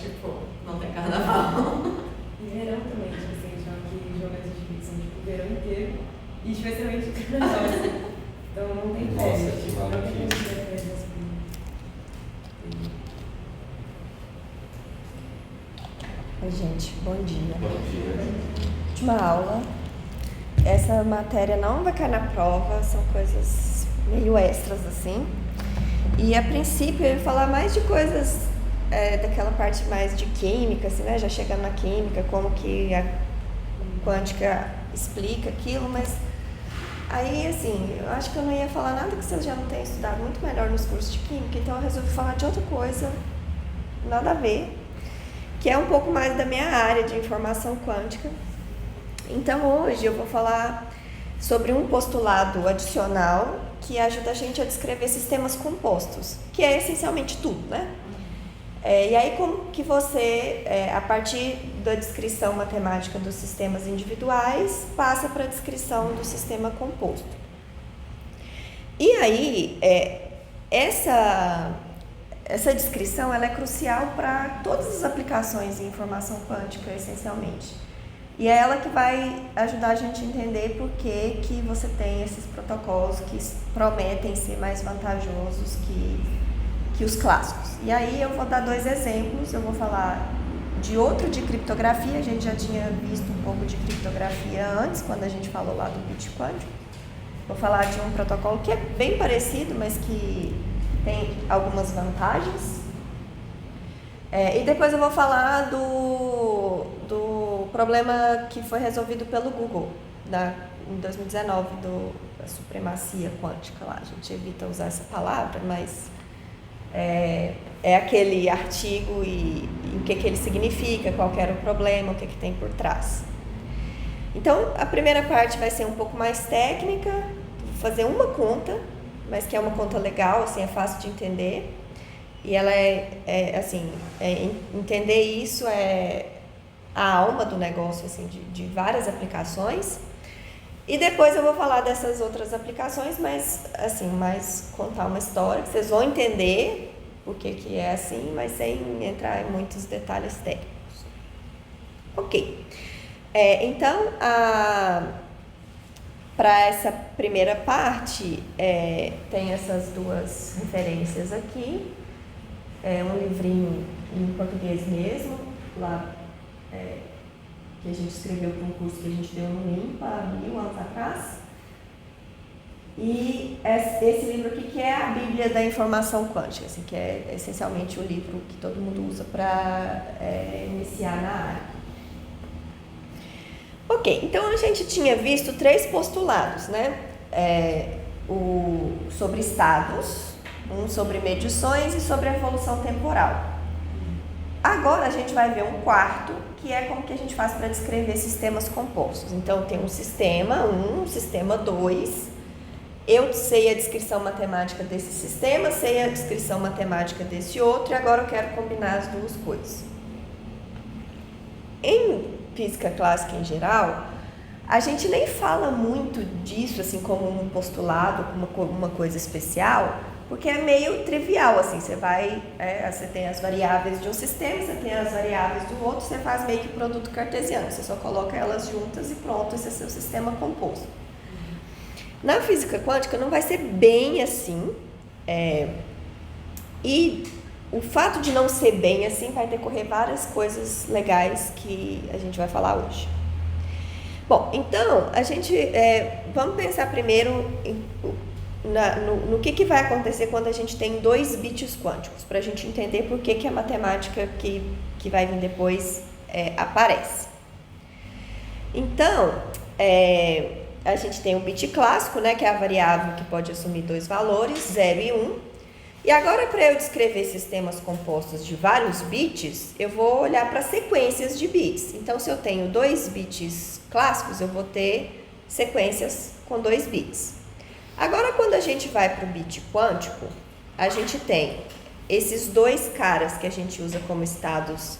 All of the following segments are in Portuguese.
tipo, não tem carnaval. E verão também, tipo assim, a gente fala que jogos de bits são tipo o verão inteiro, e especialmente o carnaval, assim. Então não tem férias, tipo, não tem como ter férias das coisas. Oi, gente, bom dia. Bom dia. Última aula. Essa matéria não vai cair na prova, são coisas meio extras assim. E a princípio eu ia falar mais de coisas daquela parte mais de química, assim, né? Já chegando na química, como que a quântica explica aquilo, mas aí, assim, eu acho que eu não ia falar nada que vocês já não tenham estudado muito melhor nos cursos de química, então eu resolvi falar de outra coisa, nada a ver, que é um pouco mais da minha área de informação quântica. Então hoje eu vou falar sobre um postulado adicional que ajuda a gente a descrever sistemas compostos, que é essencialmente tudo, né? E aí como que você, a partir da descrição matemática dos sistemas individuais, passa para a descrição do sistema composto. E aí, essa descrição ela é crucial para todas as aplicações em informação quântica, essencialmente. E é ela que vai ajudar a gente a entender por que você tem esses protocolos que prometem ser mais vantajosos que os clássicos. E aí eu vou dar dois exemplos, eu vou falar de outro de criptografia, a gente já tinha visto um pouco de criptografia antes, quando a gente falou lá do bit quântico. Vou falar de um protocolo que é bem parecido, mas que tem algumas vantagens. E depois eu vou falar do problema que foi resolvido pelo Google em 2019, da supremacia quântica lá. A gente evita usar essa palavra, mas é aquele artigo e o que ele significa, qual que era o problema, o que tem por trás. Então, a primeira parte vai ser um pouco mais técnica, vou fazer uma conta, mas que é uma conta legal, assim, é fácil de entender. E ela entender isso é a alma do negócio, assim, de várias aplicações. E depois eu vou falar dessas outras aplicações, mas, assim, mais contar uma história, que vocês vão entender por que é assim, mas sem entrar em muitos detalhes técnicos. Ok. Então, para essa primeira parte, tem essas duas referências aqui. Um livrinho em português mesmo, lá que a gente escreveu para um curso que a gente deu no IMPA há 1000 anos atrás. E esse livro aqui que é a Bíblia da Informação Quântica, assim, que é essencialmente o livro que todo mundo usa para iniciar na área. Ok, então a gente tinha visto 3 postulados, né? Sobre estados, um sobre medições e sobre evolução temporal. Agora a gente vai ver um quarto, que é como que a gente faz para descrever sistemas compostos. Então tem um sistema 1, um sistema 2. Eu sei a descrição matemática desse sistema, sei a descrição matemática desse outro, e agora eu quero combinar as duas coisas. Em física clássica em geral, a gente nem fala muito disso assim como um postulado, como uma coisa especial, porque é meio trivial, assim, você tem as variáveis de um sistema, você tem as variáveis do outro, você faz meio que produto cartesiano, você só coloca elas juntas e pronto, esse é seu sistema composto. Na física quântica não vai ser bem assim, e o fato de não ser bem assim vai decorrer várias coisas legais que a gente vai falar hoje. Bom, então, vamos pensar primeiro no que vai acontecer quando a gente tem 2 bits quânticos, para a gente entender por que a matemática que vai vir depois aparece. Então, a gente tem o bit clássico, né, que é a variável que pode assumir 2 valores, 0 e 1. E agora, para eu descrever sistemas compostos de vários bits, eu vou olhar para sequências de bits. Então, se eu tenho 2 bits clássicos, eu vou ter sequências com 2 bits. Agora, quando a gente vai para o bit quântico, a gente tem esses 2 caras que a gente usa como estados,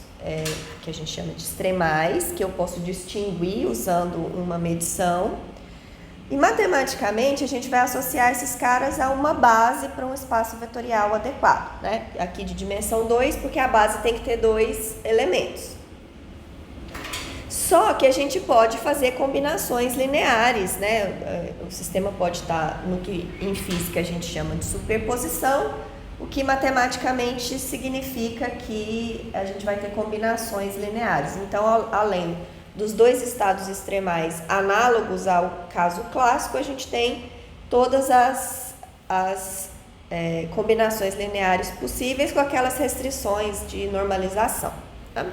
que a gente chama de extremais, que eu posso distinguir usando uma medição, E matematicamente a gente vai associar esses caras a uma base para um espaço vetorial adequado, né? Aqui de dimensão 2, porque a base tem que ter 2 elementos. Só que a gente pode fazer combinações lineares, né? O sistema pode estar no que em física a gente chama de superposição, o que matematicamente significa que a gente vai ter combinações lineares. Então, além dos 2 estados extremais análogos ao caso clássico, a gente tem todas as combinações lineares possíveis com aquelas restrições de normalização. Tá?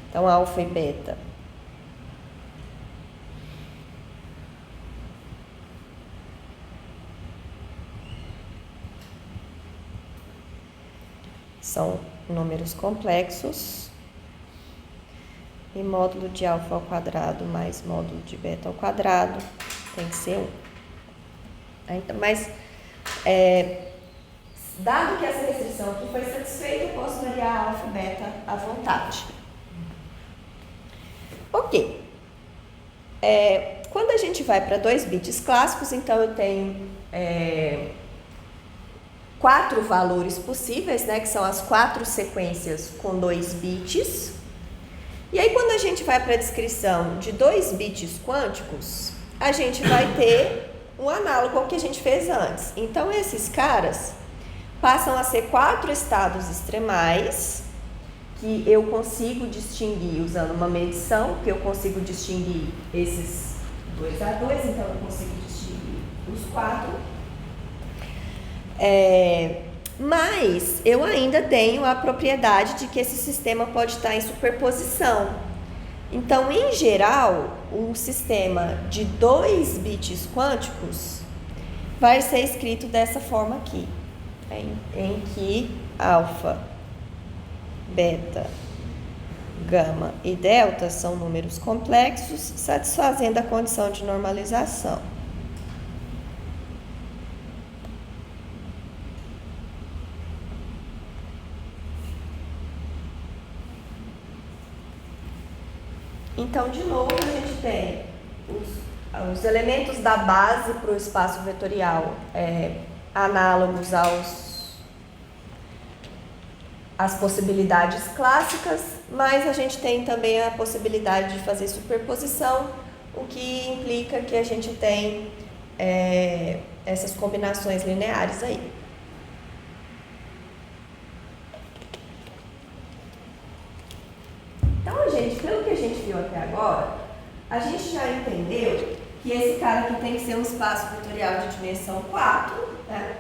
Então, alfa e beta são números complexos e módulo de alfa ao quadrado mais módulo de beta ao quadrado tem que ser 1. Mas, dado que essa restrição aqui foi satisfeita, eu posso variar alfa e beta à vontade. Ok. Quando a gente vai para 2 bits clássicos, então eu tenho 4 valores possíveis, né, que são as 4 sequências com 2 bits. E aí, quando a gente vai para a descrição de 2 bits quânticos, a gente vai ter um análogo ao que a gente fez antes. Então, esses caras passam a ser 4 estados extremais, que eu consigo distinguir usando uma medição, que eu consigo distinguir esses 2A2, então eu consigo distinguir os 4. Mas eu ainda tenho a propriedade de que esse sistema pode estar em superposição. Então, em geral, um sistema de 2 bits quânticos vai ser escrito dessa forma aqui, em que alfa, beta, gama e delta são números complexos, satisfazendo a condição de normalização. Então, de novo, a gente tem os elementos da base para o espaço vetorial análogos às possibilidades clássicas, mas a gente tem também a possibilidade de fazer superposição, o que implica que a gente tem essas combinações lineares aí. Então, gente, pelo que a gente viu até agora, a gente já entendeu que esse cara aqui tem que ser um espaço vetorial de dimensão 4, né?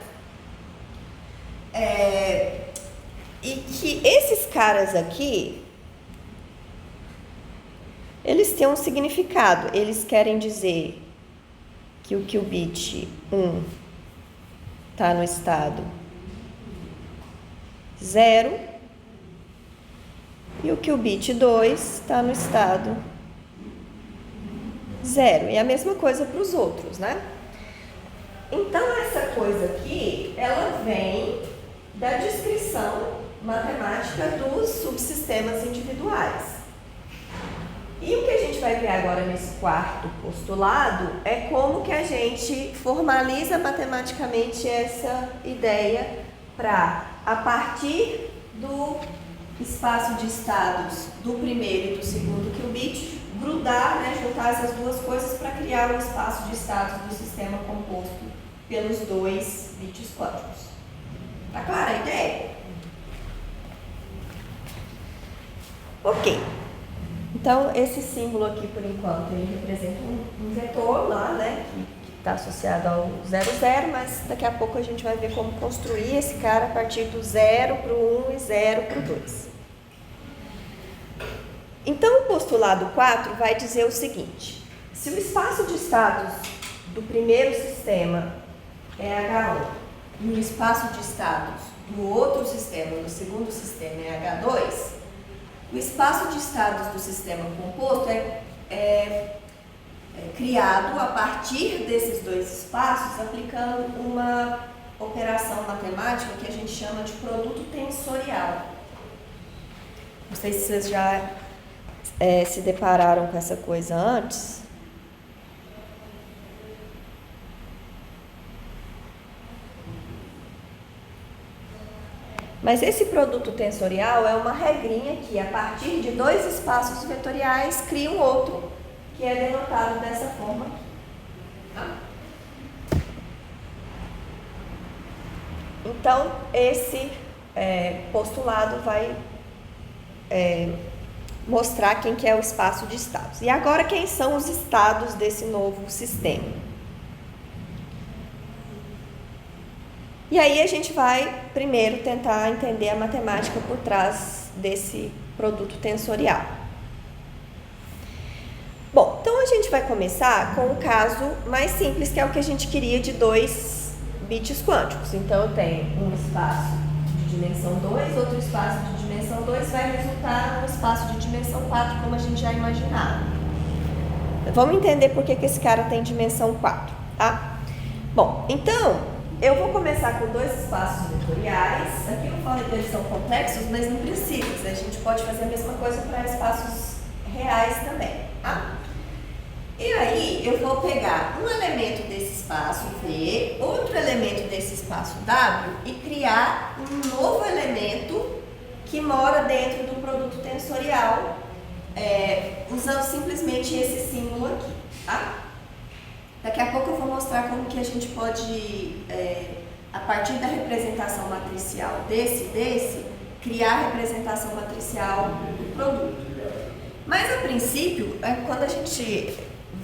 E que esses caras aqui, eles têm um significado. Eles querem dizer que o qubit 1 está no estado 0 e o qubit 2 está no estado 0. E a mesma coisa para os outros, né? Então, essa coisa aqui, ela vem da descrição matemática dos subsistemas individuais. E o que a gente vai ver agora nesse quarto postulado é como que a gente formaliza matematicamente essa ideia para, a partir do espaço de estados do primeiro e do segundo qubit, grudar, né, juntar essas duas coisas para criar um espaço de estados do sistema composto pelos 2 bits quânticos. Tá clara a ideia? Ok. Então, esse símbolo aqui, por enquanto, ele representa um vetor lá, né, que está associado ao 0, 0, mas daqui a pouco a gente vai ver como construir esse cara a partir do 0 para o 1 e 0 para o 2. Então, o postulado 4 vai dizer o seguinte: se o espaço de estados do primeiro sistema é H1 e o espaço de estados do outro sistema, do segundo sistema, é H2, o espaço de estados do sistema composto é criado a partir desses 2 espaços, aplicando uma operação matemática que a gente chama de produto tensorial. Não sei se vocês já se depararam com essa coisa antes. Mas esse produto tensorial é uma regrinha que, a partir de dois espaços vetoriais, cria um outro, que é denotado dessa forma aqui. Tá? Então, esse postulado vai mostrar quem que é o espaço de estados. E agora, quem são os estados desse novo sistema? E aí a gente vai primeiro tentar entender a matemática por trás desse produto tensorial. Bom, então a gente vai começar com o caso mais simples, que é o que a gente queria, de 2 bits quânticos. Então eu tenho um espaço de dimensão 2, outro espaço de dimensão 2, vai resultar num espaço de dimensão 4, como a gente já imaginava. Vamos entender por que esse cara tem dimensão 4, tá? Bom, então eu vou começar com 2 espaços vetoriais. Aqui eu falei que eles são complexos, mas não precisa. A gente pode fazer a mesma coisa para espaços reais também, tá? E aí eu vou pegar um elemento desse espaço V, outro elemento desse espaço W e criar um novo elemento que mora dentro do produto tensorial, usando simplesmente esse símbolo aqui, tá? Daqui a pouco eu vou mostrar como que a gente pode, a partir da representação matricial desse, criar a representação matricial do produto. Mas, a princípio, quando a gente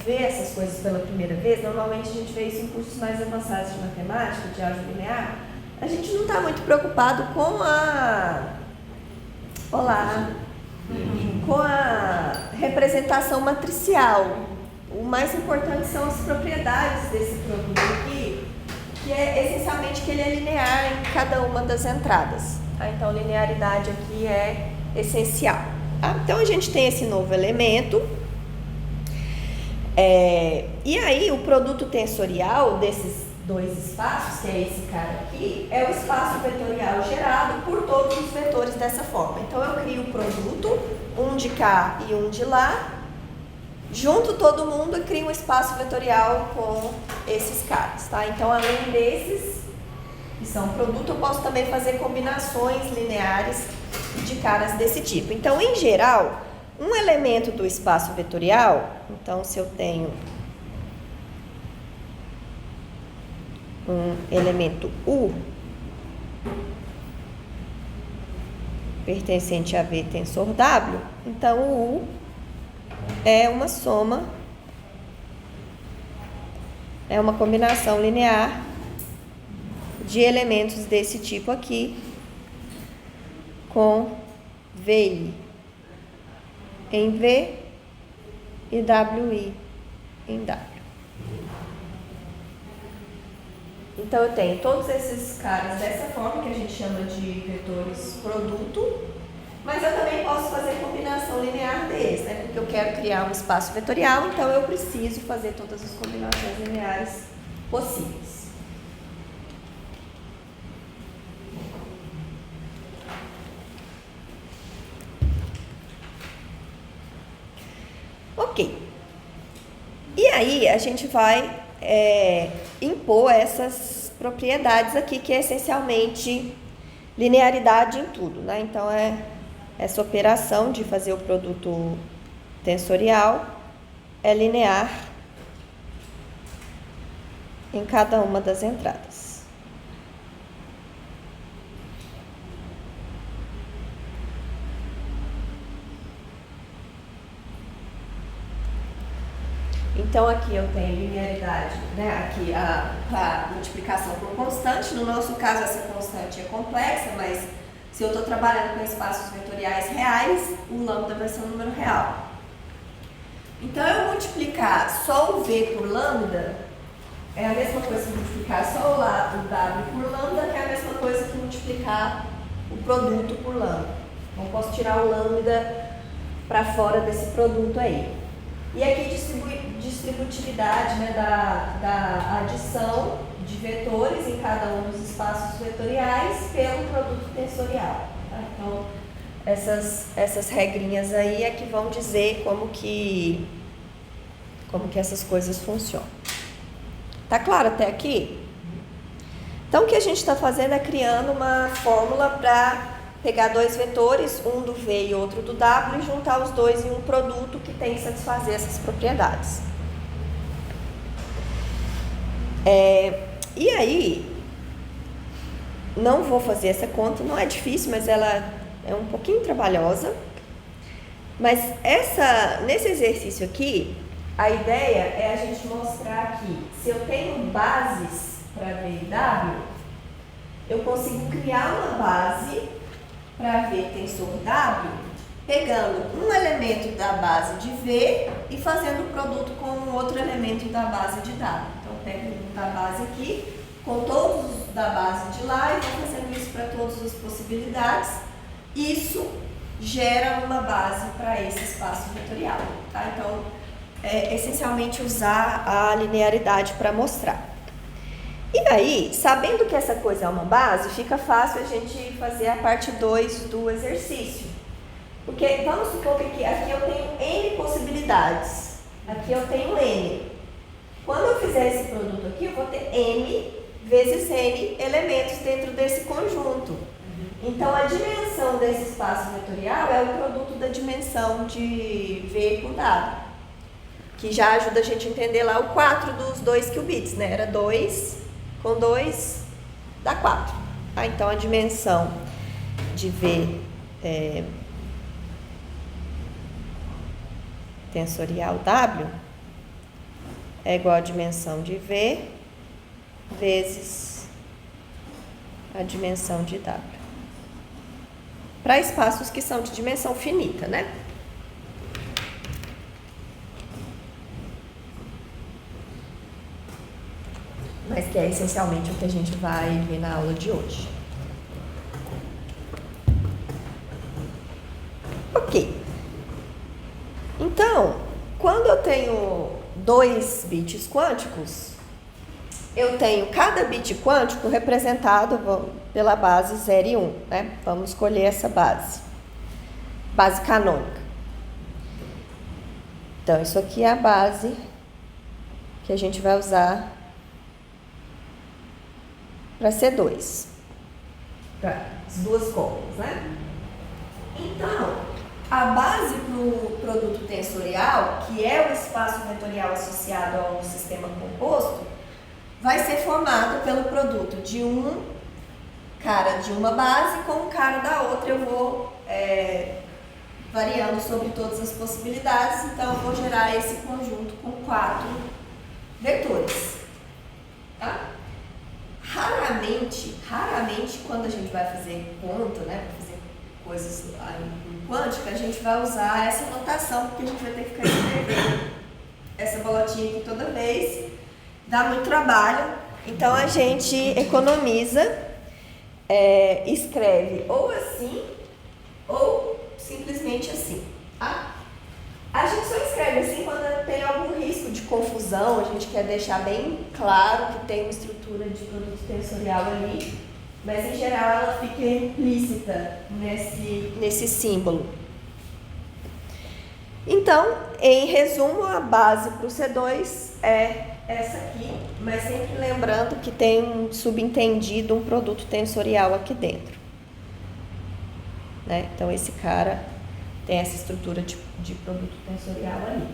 vê essas coisas pela primeira vez, normalmente a gente vê isso em cursos mais avançados de matemática, de álgebra linear, a gente não está muito preocupado com com a representação matricial. O mais importante são as propriedades desse produto aqui, que é essencialmente que ele é linear em cada uma das entradas. Tá? Então, linearidade aqui é essencial. Tá? Então, a gente tem esse novo elemento. E aí, o produto tensorial desses 2 espaços, que é esse cara aqui, é o espaço vetorial gerado por todos os vetores dessa forma. Então, eu crio o produto, um de cá e um de lá. Junto todo mundo e cria um espaço vetorial com esses caras, tá? Então, além desses, que são produto, eu posso também fazer combinações lineares de caras desse tipo. Então, em geral, um elemento do espaço vetorial, então se eu tenho um elemento U pertencente a V tensor W, então o U é uma soma, é uma combinação linear de elementos desse tipo aqui com VI em V e WI em W. Então eu tenho todos esses caras dessa forma, que a gente chama de vetores produto. Mas eu também posso fazer combinação linear deles, né? Porque eu quero criar um espaço vetorial, então eu preciso fazer todas as combinações lineares possíveis. Ok. E aí a gente vai impor essas propriedades aqui, que é essencialmente linearidade em tudo, né? Então essa operação de fazer o produto tensorial é linear em cada uma das entradas. Então aqui eu tenho linearidade, né? Aqui a multiplicação por constante. No nosso caso essa constante é complexa, mas se eu estou trabalhando com espaços vetoriais reais, o lambda vai ser um número real. Então, eu multiplicar só o V por lambda é a mesma coisa que multiplicar só o W por lambda, que é a mesma coisa que multiplicar o produto por lambda. Então, posso tirar o lambda para fora desse produto aí. E aqui distributividade, né, da adição de vetores em cada um dos espaços vetoriais pelo produto tensorial. Tá? Então, essas regrinhas aí é que vão dizer como que essas coisas funcionam. Tá claro até aqui? Então, o que a gente está fazendo é criando uma fórmula para pegar dois vetores, um do V e outro do W, e juntar os dois em um produto que tem que satisfazer essas propriedades. E aí, não vou fazer essa conta, não é difícil, mas ela é um pouquinho trabalhosa. Mas nesse exercício aqui, a ideia é a gente mostrar que se eu tenho bases para V e W, eu consigo criar uma base para V tensor W, pegando um elemento da base de V e fazendo o produto com um outro elemento da base de W. Então, eu pego um da base aqui, com todos os da base de lá, e vou fazendo isso para todas as possibilidades. Isso gera uma base para esse espaço vetorial. Tá? Então, é essencialmente usar a linearidade para mostrar. E aí, sabendo que essa coisa é uma base, fica fácil a gente fazer a parte 2 do exercício. Porque vamos supor que aqui eu tenho N possibilidades, aqui eu tenho N. Quando eu fizer esse produto aqui, eu vou ter N vezes N elementos dentro desse conjunto. Então, a dimensão desse espaço vetorial é o produto da dimensão de V por W, que já ajuda a gente a entender lá o 4 dos 2 qubits, né? Era 2 com 2 dá 4. Ah, então, a dimensão de V tensorial W é igual a dimensão de V vezes a dimensão de W. Para espaços que são de dimensão finita, né? Mas que é essencialmente o que a gente vai ver na aula de hoje. Ok. Então, quando eu tenho 2 bits quânticos, eu tenho cada bit quântico representado pela base 0 e 1, né? Vamos escolher essa base canônica. Então, isso aqui é a base que a gente vai usar para C2, para as duas cópias, né? Então, a base para o produto tensorial, que é o espaço vetorial associado ao sistema composto, vai ser formado pelo produto de um cara de uma base com um cara da outra. Eu vou variando sobre todas as possibilidades, então eu vou gerar esse conjunto com 4 vetores. Tá? Raramente, quando a gente vai fazer conta, né, fazer coisas em quântica, a gente vai usar essa notação, porque a gente vai ter que ficar escrevendo essa bolotinha aqui toda vez. Dá muito trabalho, então a gente economiza, escreve ou assim, ou simplesmente assim. Tá? A gente só escreve assim quando tem algum risco de confusão, a gente quer deixar bem claro que tem uma estrutura de produto tensorial ali, mas em geral ela fica implícita nesse símbolo. Então, em resumo, a base para o C2 é essa aqui, mas sempre lembrando que tem um subentendido, um produto tensorial aqui dentro. Né? Então, esse cara tem essa estrutura de produto tensorial ali.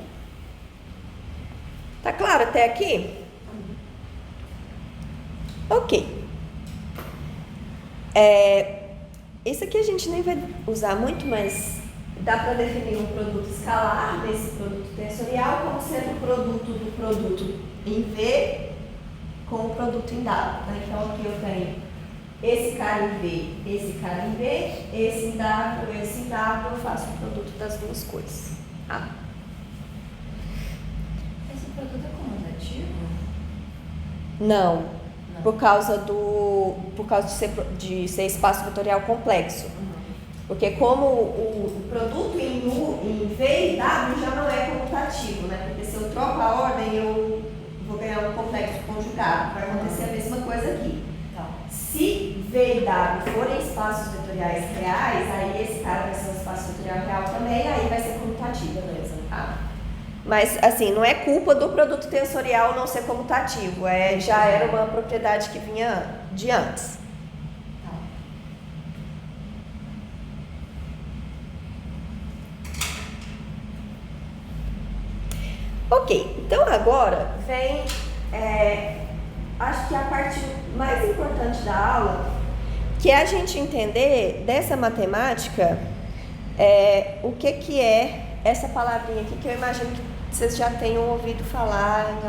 Tá claro até aqui? Ok. Esse aqui a gente nem vai usar muito, mas dá para definir um produto escalar desse produto tensorial como sendo o produto do produto em V com o produto em W. Né? Então, aqui eu tenho esse cara em V, esse cara em V, esse em W, esse em W, eu faço o produto das duas coisas. Tá? Esse produto é comutativo? Não, por causa de ser espaço vetorial complexo. Porque como o produto em V e W já não é comutativo, né? Porque se eu troco a ordem, eu vou ganhar um complexo conjugado. Vai acontecer a mesma coisa aqui. Se V e W forem espaços vetoriais reais, aí esse cara vai ser um espaço vetorial real também, aí vai ser comutativa mesmo, tá? Mas, assim, não é culpa do produto tensorial não ser comutativo, já era uma propriedade que vinha de antes. Tá. Ok, então agora vem, acho que a parte mais importante da aula, que é a gente entender dessa matemática, o que é essa palavrinha aqui, que eu imagino que vocês já tenham ouvido falar em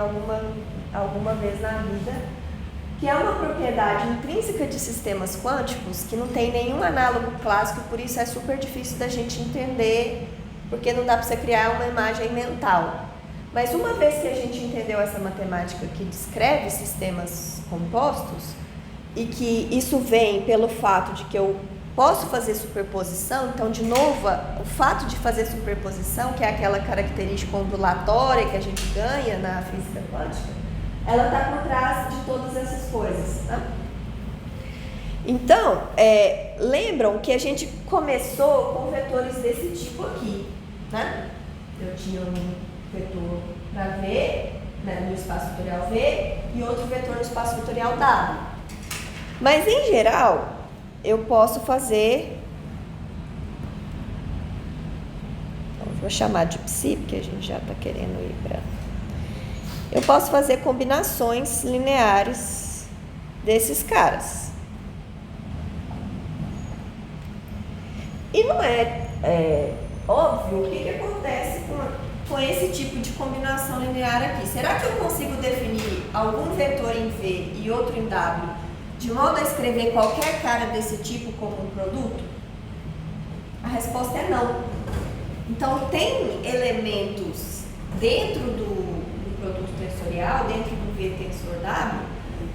alguma vez na vida, que é uma propriedade intrínseca de sistemas quânticos que não tem nenhum análogo clássico, por isso é super difícil da gente entender, porque não dá para você criar uma imagem mental. Mas uma vez que a gente entendeu essa matemática que descreve sistemas compostos, e que isso vem pelo fato de que eu posso fazer superposição, então, de novo, o fato de fazer superposição, que é aquela característica ondulatória que a gente ganha na física quântica, ela está por trás de todas essas coisas. Tá? Então, lembram que a gente começou com vetores desse tipo aqui. Né? Eu tinha um vetor para V, né, no espaço vetorial V, e outro vetor no espaço vetorial W. Mas, em geral, eu posso fazer, vou chamar de psi, porque a gente já está querendo ir para... Eu posso fazer combinações lineares desses caras. E não é óbvio o que acontece com esse tipo de combinação linear aqui. Será que eu consigo definir algum vetor em V e outro em W de modo a escrever qualquer cara desse tipo como um produto? A resposta é não. Então, tem elementos dentro do produto tensorial, dentro do V tensor W,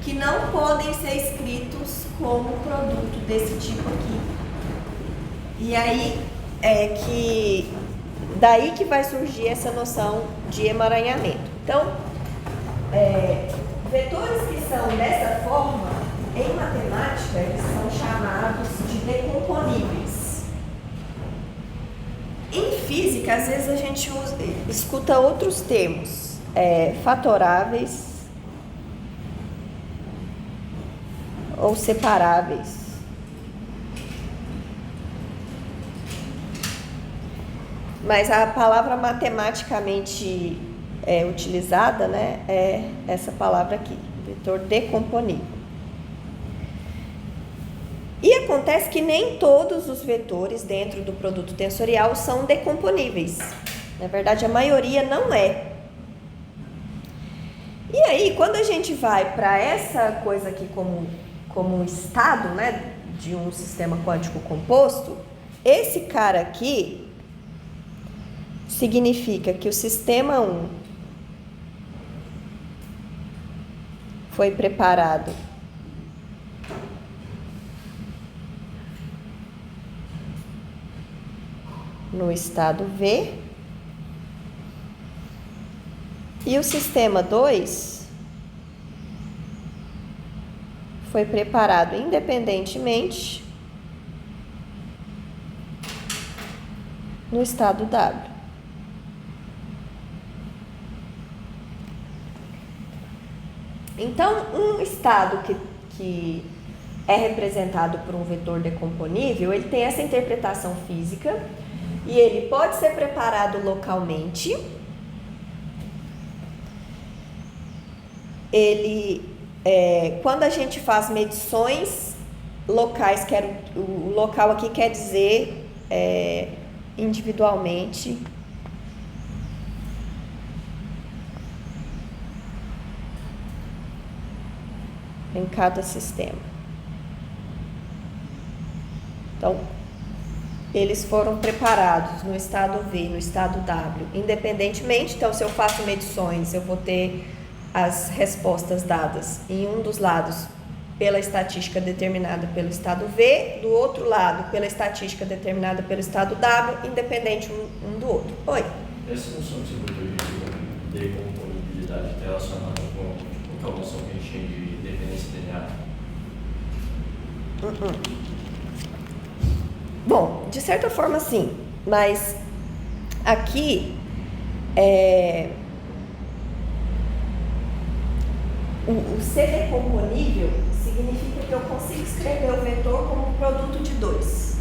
que não podem ser escritos como produto desse tipo aqui. E aí daí que vai surgir essa noção de emaranhamento. Então, vetores que são dessa forma, em matemática, eles são chamados de decomponíveis. Em física, às vezes a gente escuta outros termos, fatoráveis ou separáveis. Mas a palavra matematicamente utilizada, né, é essa palavra aqui, vetor decomponível. E acontece que nem todos os vetores dentro do produto tensorial são decomponíveis. Na verdade, a maioria não é. E aí, quando a gente vai para essa coisa aqui como um estado, né, de um sistema quântico composto, esse cara aqui significa que o sistema 1 foi preparado no estado V e o sistema 2 foi preparado independentemente no estado W. Então, um estado que é representado por um vetor decomponível, ele tem essa interpretação física e ele pode ser preparado localmente. Quando a gente faz medições locais, o local aqui quer dizer individualmente. Em cada sistema. Então, eles foram preparados no estado V, no estado W, independentemente. Então, se eu faço medições, eu vou ter as respostas dadas em um dos lados pela estatística determinada pelo estado V, do outro lado pela estatística determinada pelo estado W, independente um do outro. Oi? Essa noção que você botou de decomponibilidade está relacionada com a noção que a gente tem de dependência linear? Bom, de certa forma sim, mas aqui O ser decomponível significa que eu consigo escrever o vetor como produto de 2.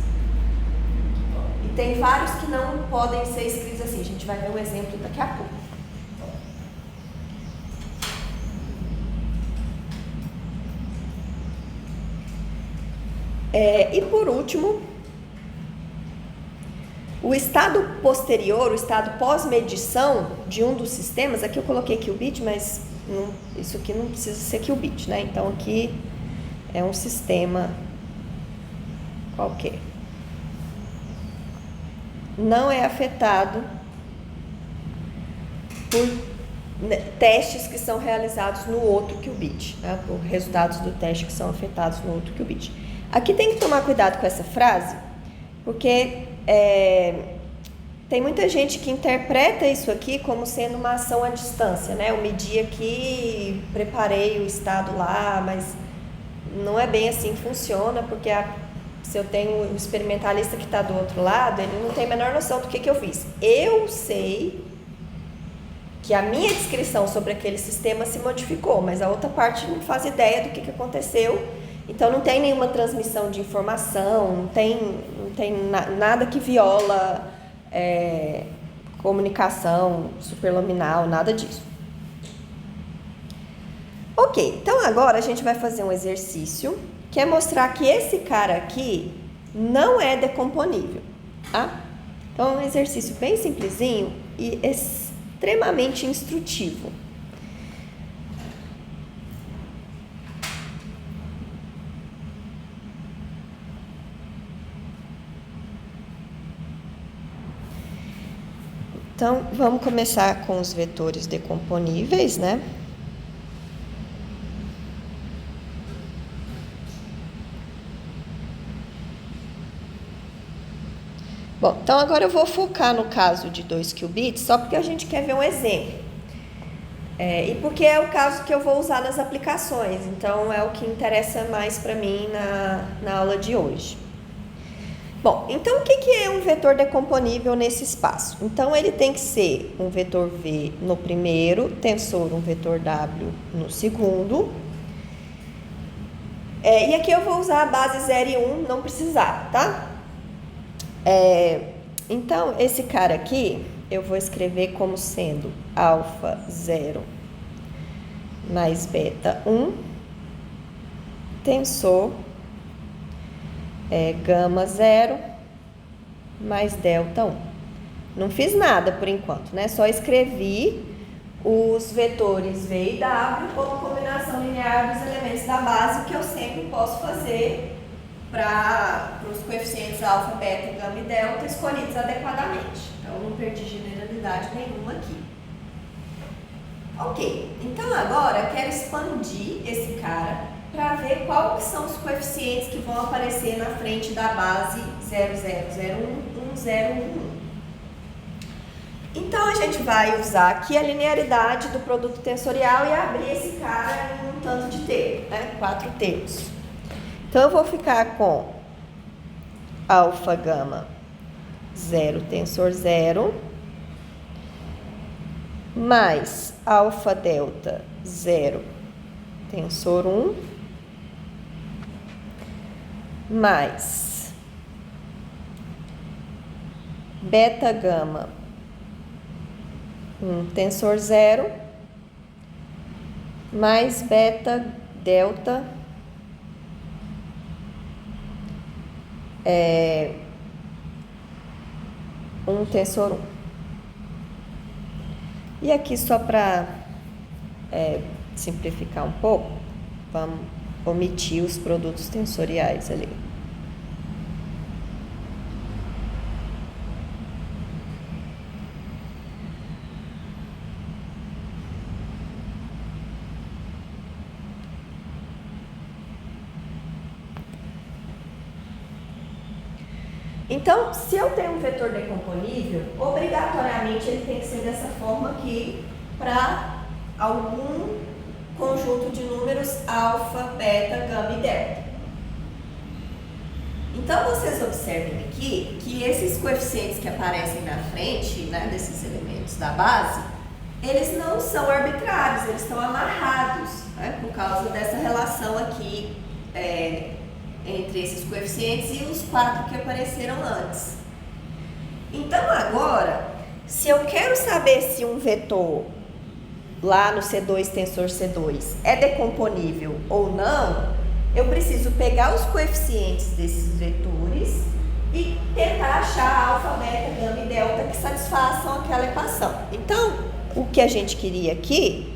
E tem vários que não podem ser escritos assim. A gente vai ver um exemplo daqui a pouco. E por último, o estado posterior, o estado pós-medição de um dos sistemas, aqui eu coloquei qubit, mas isso aqui não precisa ser qubit, né? Então aqui é um sistema qualquer. Não é afetado por testes que são realizados no outro qubit, né? Por resultados do teste que são afetados no outro qubit. Aqui tem que tomar cuidado com essa frase, porque tem muita gente que interpreta isso aqui como sendo uma ação à distância, né? Eu medi aqui, preparei o estado lá, mas não é bem assim que funciona, porque se eu tenho um experimentalista que está do outro lado, ele não tem a menor noção do que eu fiz. Eu sei que a minha descrição sobre aquele sistema se modificou, mas a outra parte não faz ideia do que aconteceu. Então não tem nenhuma transmissão de informação, não tem nada que viola comunicação superluminal, nada disso. Ok, então agora a gente vai fazer um exercício que é mostrar que esse cara aqui não é decomponível, tá? Então é um exercício bem simplesinho e extremamente instrutivo. Então, vamos começar com os vetores decomponíveis, né? Bom, então agora eu vou focar no caso de 2 qubits, só porque a gente quer ver um exemplo. E porque é o caso que eu vou usar nas aplicações, então é o que interessa mais para mim na aula de hoje. Bom, então o que é um vetor decomponível nesse espaço? Então ele tem que ser um vetor V no primeiro, tensor um vetor W no segundo. E aqui eu vou usar a base 0 e 1, não precisar, tá? Então esse cara aqui eu vou escrever como sendo alfa 0 mais beta 1, tensor gama 0 mais delta 1. Não fiz nada por enquanto, né? Só escrevi os vetores V e W como combinação linear dos elementos da base, que eu sempre posso fazer para os coeficientes alfa, beta, gama e delta escolhidos adequadamente. Então, não perdi generalidade nenhuma aqui. Ok, então agora eu quero expandir esse cara para ver quais são os coeficientes que vão aparecer na frente da base 0001, 1011. Então a gente vai usar aqui a linearidade do produto tensorial e abrir esse cara em um tanto de termos, né? 4 termos. Então eu vou ficar com alfa gama 0 tensor 0 mais alfa delta 0 tensor 1 mais beta gama 1 tensor 0 mais beta delta 1 tensor 1. E aqui só para simplificar um pouco, vamos omitir os produtos tensoriais ali. Então, se eu tenho um vetor decomponível, obrigatoriamente ele tem que ser dessa forma aqui para algum conjunto de números alfa, beta, gama e delta. Então, vocês observem aqui que esses coeficientes que aparecem na frente, né, desses elementos da base, eles não são arbitrários, eles estão amarrados, né, por causa dessa relação aqui entre esses coeficientes e os 4 que apareceram antes. Então, agora, se eu quero saber se um vetor lá no C2, tensor C2, é decomponível ou não, eu preciso pegar os coeficientes desses vetores e tentar achar alfa, beta, gama e delta que satisfaçam aquela equação. Então, o que a gente queria aqui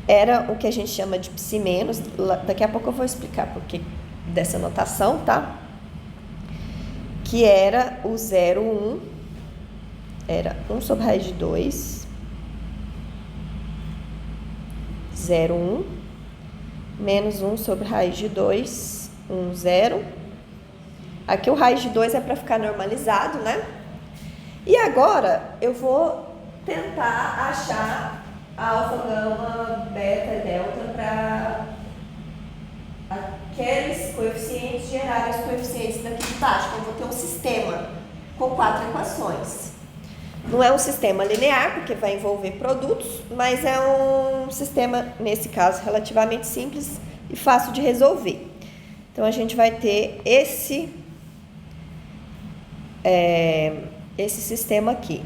era o que a gente chama de psi menos. Daqui a pouco eu vou explicar por que dessa notação, tá? Que era o 0, 1, era 1 sobre raiz de 2, 0, 1, menos 1 sobre raiz de 2, 1, 0. Aqui o raiz de 2 é para ficar normalizado, né? E agora eu vou tentar achar alfa, gama, beta e delta para aqueles coeficientes gerarem os coeficientes daqui de baixo. Então, eu vou ter um sistema com 4 equações. Não é um sistema linear, porque vai envolver produtos, mas é um sistema, nesse caso, relativamente simples e fácil de resolver. Então, a gente vai ter esse sistema aqui.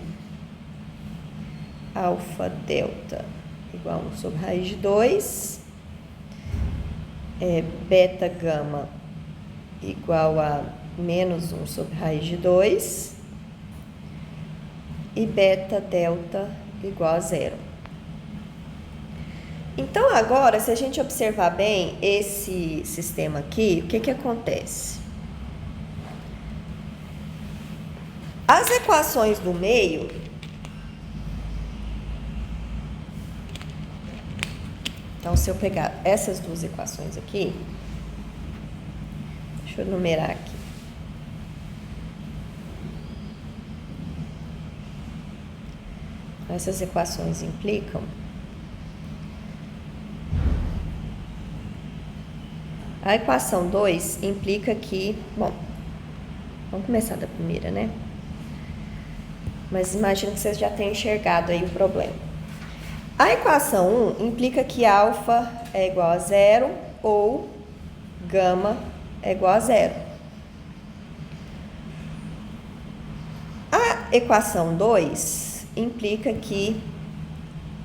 Alfa, delta, igual a 1 sobre raiz de 2. Beta, gama, igual a menos 1 sobre raiz de 2. E beta, delta, igual a 0. Então, agora, se a gente observar bem esse sistema aqui, o que que acontece? As equações do meio, então, se eu pegar essas duas equações aqui, deixa eu numerar aqui. Essas equações implicam a equação 2 implica que, bom, vamos começar da primeira, né? Mas imagino que vocês já tenham enxergado aí o problema. A equação 1 implica que alfa é igual a 0 ou gama é igual a 0. A equação 2 implica que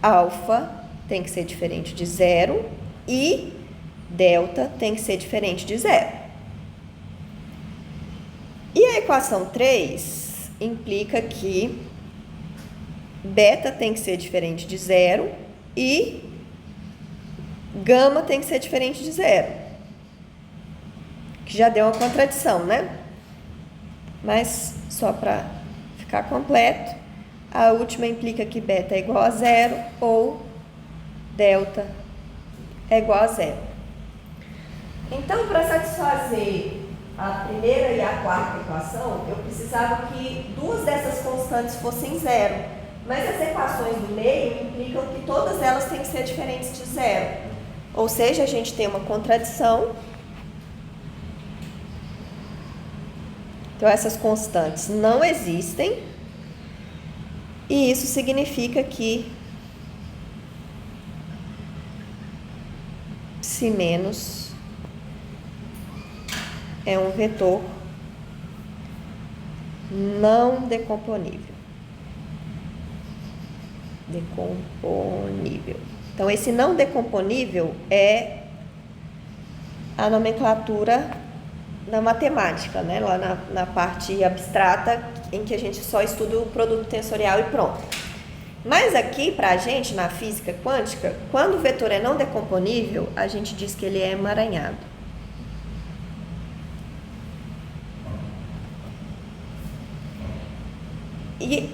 alfa tem que ser diferente de 0 e delta tem que ser diferente de 0. E a equação 3 implica que beta tem que ser diferente de 0 e gama tem que ser diferente de 0. Que já deu uma contradição, né? Mas só para ficar completo, a última implica que beta é igual a 0 ou delta é igual a 0. Então, para satisfazer a primeira e a quarta equação, eu precisava que duas dessas constantes fossem 0. Mas as equações do meio implicam que todas elas têm que ser diferentes de 0. Ou seja, a gente tem uma contradição. Então, essas constantes não existem. E isso significa que psi menos é um vetor não decomponível. Então, esse não decomponível é a nomenclatura da matemática, né? Lá na parte abstrata, em que a gente só estuda o produto tensorial e pronto. Mas aqui, pra gente, na física quântica, quando o vetor é não decomponível, a gente diz que ele é emaranhado. E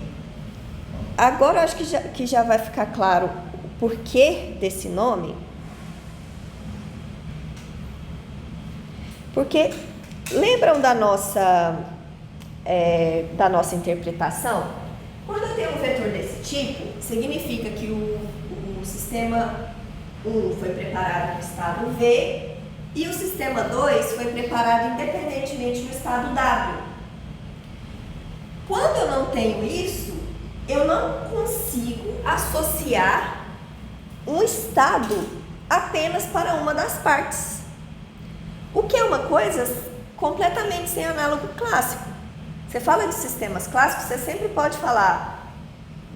agora eu acho que já vai ficar claro o porquê desse nome. Porque lembram da nossa interpretação? Quando eu tenho um vetor desse tipo, significa que o sistema 1 foi preparado no estado V E o sistema 2 foi preparado independentemente do estado W. Quando eu não tenho isso, eu não consigo associar um estado apenas para uma das partes. O que é uma coisa completamente sem análogo clássico. Você fala de sistemas clássicos, você sempre pode falar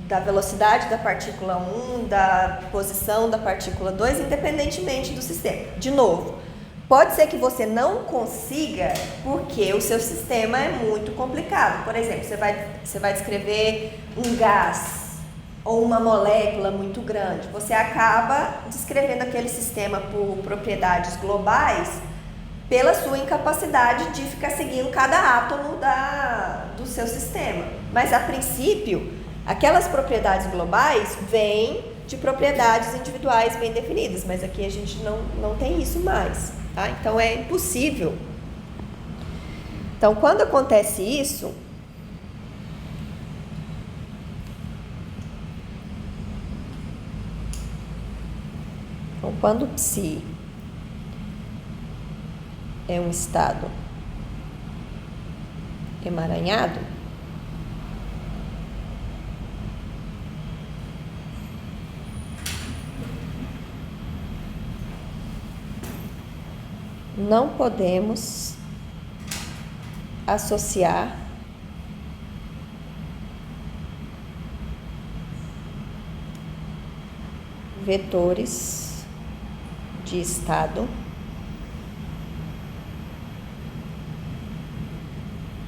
da velocidade da partícula 1, da posição da partícula 2, independentemente do sistema. De novo, pode ser que você não consiga porque o seu sistema é muito complicado. Por exemplo, você vai descrever um gás ou uma molécula muito grande. Você acaba descrevendo aquele sistema por propriedades globais pela sua incapacidade de ficar seguindo cada átomo do seu sistema. Mas, a princípio, aquelas propriedades globais vêm de propriedades individuais bem definidas, mas aqui a gente não tem isso mais, tá? Então, é impossível. Então, quando acontece isso, então, quando psi é um estado emaranhado, não podemos associar vetores de estado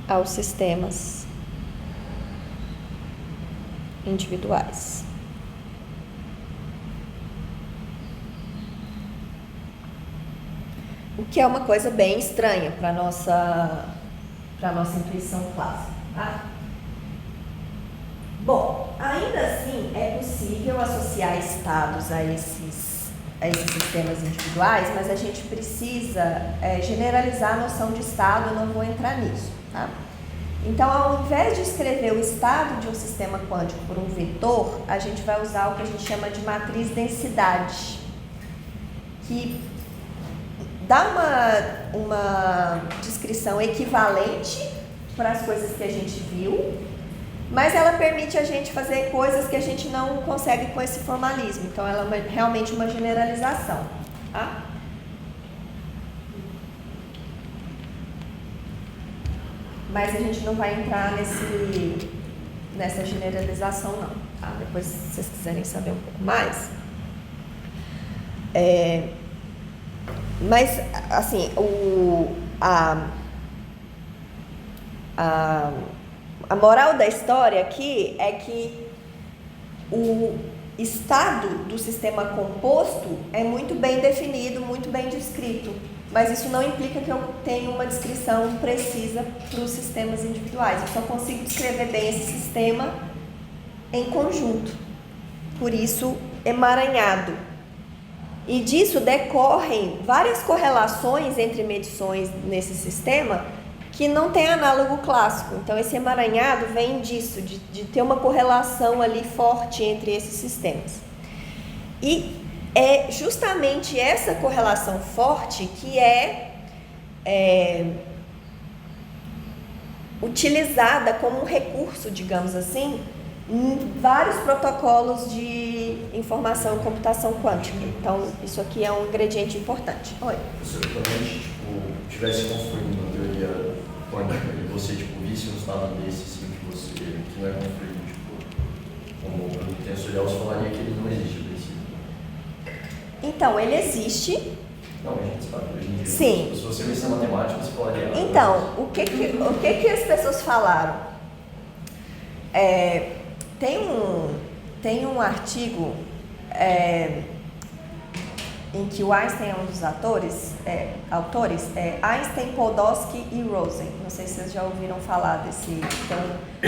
aos sistemas individuais. O que é uma coisa bem estranha para a nossa intuição clássica, tá? Bom, ainda assim é possível associar estados a esses sistemas individuais, mas a gente precisa generalizar a noção de estado, eu não vou entrar nisso, tá? Então, ao invés de escrever o estado de um sistema quântico por um vetor, a gente vai usar o que a gente chama de matriz densidade, que dá uma descrição equivalente para as coisas que a gente viu, mas ela permite a gente fazer coisas que a gente não consegue com esse formalismo. Então, ela é realmente uma generalização, tá? Mas a gente não vai entrar nessa generalização, não, tá? Depois, se vocês quiserem saber um pouco mais. Mas, assim, a moral da história aqui é que o estado do sistema composto é muito bem definido, muito bem descrito, mas isso não implica que eu tenha uma descrição precisa para os sistemas individuais. Eu só consigo descrever bem esse sistema em conjunto, por isso emaranhado. E disso decorrem várias correlações entre medições nesse sistema que não tem análogo clássico. Então, esse emaranhado vem disso, de ter uma correlação ali forte entre esses sistemas. E é justamente essa correlação forte que é utilizada como um recurso, digamos assim, em vários protocolos de informação e computação quântica. Então, isso aqui é um ingrediente importante. Oi. Professor, quando a gente estivesse construindo uma teoria quântica e você visse um estado desse, assim, que não é construído, como o tensorial, você falaria que ele não existe a princípio? Então, ele existe. Não, a gente sabe, hoje em dia. Sim. Se você visse a matemática, você falaria... Então, o que as pessoas falaram? Tem um artigo em que o Einstein é um dos autores, Einstein, Podolsky e Rosen. Não sei se vocês já ouviram falar tem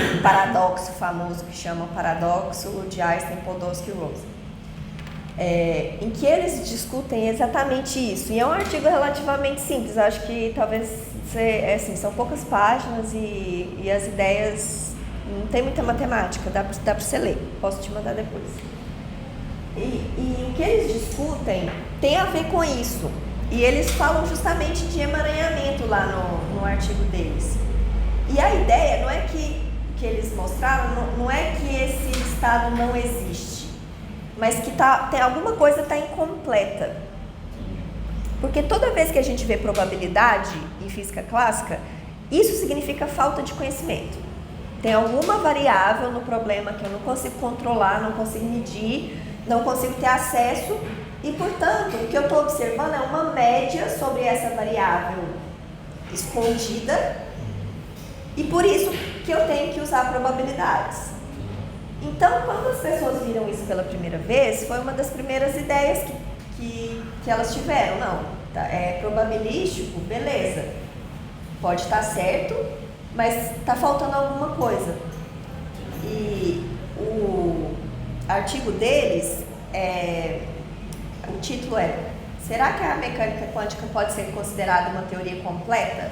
um paradoxo famoso que chama paradoxo de Einstein, Podolsky e Rosen. Em que eles discutem exatamente isso. E é um artigo relativamente simples, acho que talvez são poucas páginas e as ideias não tem muita matemática, dá para você ler, posso te mandar depois. E o que eles discutem tem a ver com isso. E eles falam justamente de emaranhamento lá no artigo deles. E a ideia não é que eles mostraram, não é que esse estado não existe, mas que tem alguma coisa está incompleta. Porque toda vez que a gente vê probabilidade em física clássica, isso significa falta de conhecimento. Tem alguma variável no problema que eu não consigo controlar, não consigo medir, não consigo ter acesso e, portanto, o que eu estou observando é uma média sobre essa variável escondida e por isso que eu tenho que usar probabilidades. Então, quando as pessoas viram isso pela primeira vez, foi uma das primeiras ideias que elas tiveram. Não, é probabilístico, beleza, pode estar certo, mas está faltando alguma coisa. E o artigo deles, o título é: será que a mecânica quântica pode ser considerada uma teoria completa?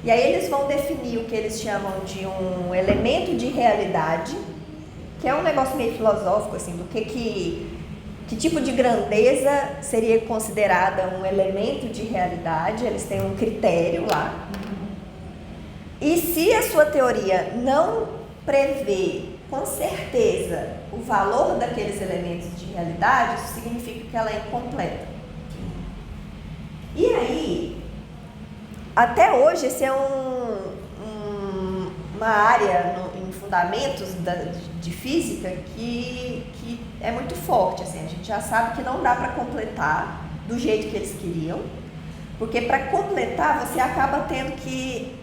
E aí eles vão definir o que eles chamam de um elemento de realidade, que é um negócio meio filosófico, assim, do que tipo de grandeza seria considerada um elemento de realidade. Eles têm um critério lá. E se a sua teoria não prevê com certeza o valor daqueles elementos de realidade, isso significa que ela é incompleta. E aí, até hoje, esse é uma área em fundamentos de física que é muito forte. Assim, a gente já sabe que não dá para completar do jeito que eles queriam, porque para completar você acaba tendo que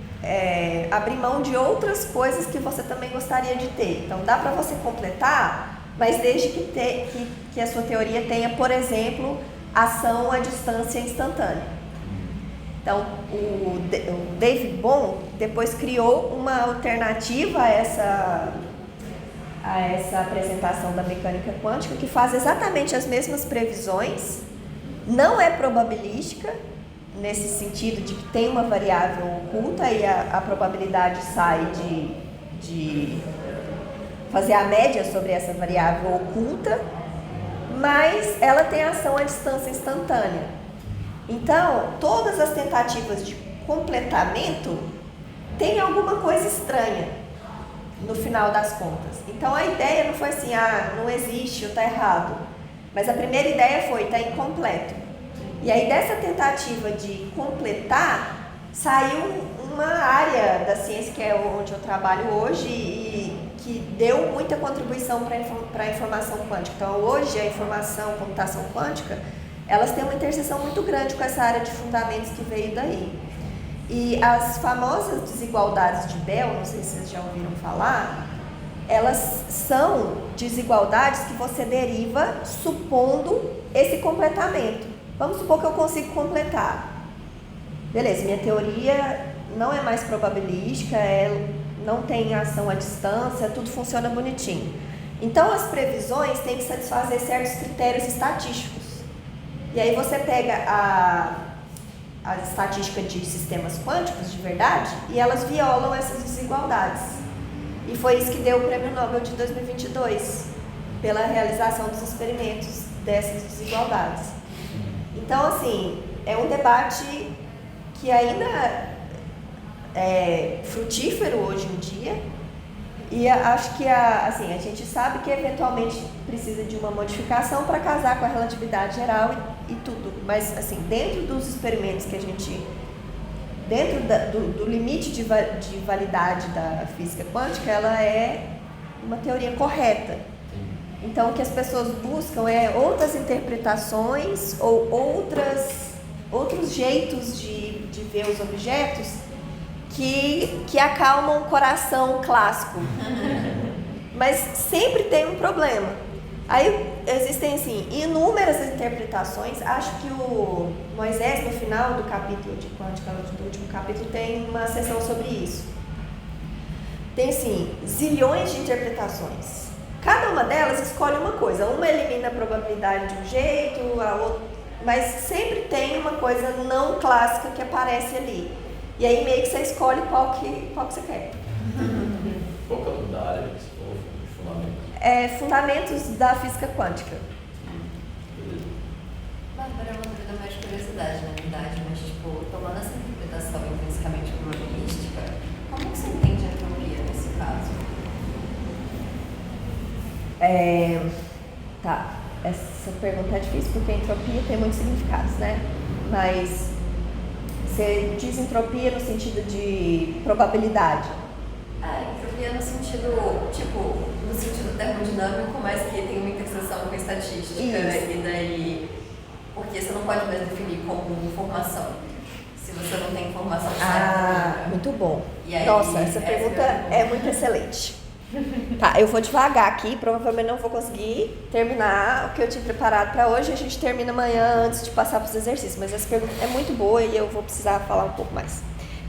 abrir mão de outras coisas que você também gostaria de ter. Então dá para você completar, mas desde que a sua teoria tenha, por exemplo, ação à distância instantânea. Então o David Bohm depois criou uma alternativa a essa apresentação da mecânica quântica, que faz exatamente as mesmas previsões, não é probabilística, nesse sentido de que tem uma variável oculta e a probabilidade sai de fazer a média sobre essa variável oculta, mas ela tem ação à distância instantânea. Então, todas as tentativas de completamento têm alguma coisa estranha no final das contas. Então, a ideia não foi assim, não existe ou está errado, mas a primeira ideia foi, está incompleto. E aí dessa tentativa de completar, saiu uma área da ciência que é onde eu trabalho hoje e que deu muita contribuição para a informação quântica. Então hoje a informação, a computação quântica, elas têm uma interseção muito grande com essa área de fundamentos que veio daí. E as famosas desigualdades de Bell, não sei se vocês já ouviram falar, elas são desigualdades que você deriva supondo esse completamento. Vamos supor que eu consigo completar. Beleza, minha teoria não é mais probabilística, não tem ação à distância, tudo funciona bonitinho. Então as previsões têm que satisfazer certos critérios estatísticos. E aí você pega a estatística de sistemas quânticos de verdade e elas violam essas desigualdades. E foi isso que deu o Prêmio Nobel de 2022, pela realização dos experimentos dessas desigualdades. Então, assim, é um debate que ainda é frutífero hoje em dia e acho que a gente sabe que eventualmente precisa de uma modificação para casar com a relatividade geral e tudo, mas assim, dentro dos experimentos que a gente, dentro do limite de validade da física quântica, ela é uma teoria correta. Então, o que as pessoas buscam é outras interpretações ou outros jeitos de ver os objetos que acalmam o coração clássico. Mas sempre tem um problema. Aí existem, assim, inúmeras interpretações. Acho que o Moisés, no final do capítulo de quântica, do último capítulo, tem uma sessão sobre isso. Tem, assim, zilhões de interpretações. Cada uma delas escolhe uma coisa. Uma elimina a probabilidade de um jeito, a outra, mas sempre tem uma coisa não clássica que aparece ali. E aí meio que você escolhe qual que você quer. Qual que é o nome da área que você falou? Fundamentos? Fundamentos da física quântica. Bárbara, uma dúvida mais curiosa. probabilidade, na verdade, mas, tipo, tomando essa interpretação intrinsecamente probabilística, como que você entende a entropia nesse caso? Tá, essa pergunta é difícil porque entropia tem muitos significados, né? Mas você diz entropia no sentido de probabilidade? Entropia no sentido, tipo, no sentido termodinâmico, mas que tem uma interseção com a estatística. Isso. E daí, porque você não pode mais definir como informação, se você não tem informação certa. Muito bom. E aí, Nossa, essa pergunta é muito excelente. Tá, eu vou devagar aqui, provavelmente não vou conseguir terminar o que eu tinha preparado para hoje. A gente termina amanhã antes de passar para os exercícios, mas essa pergunta é muito boa e eu vou precisar falar um pouco mais.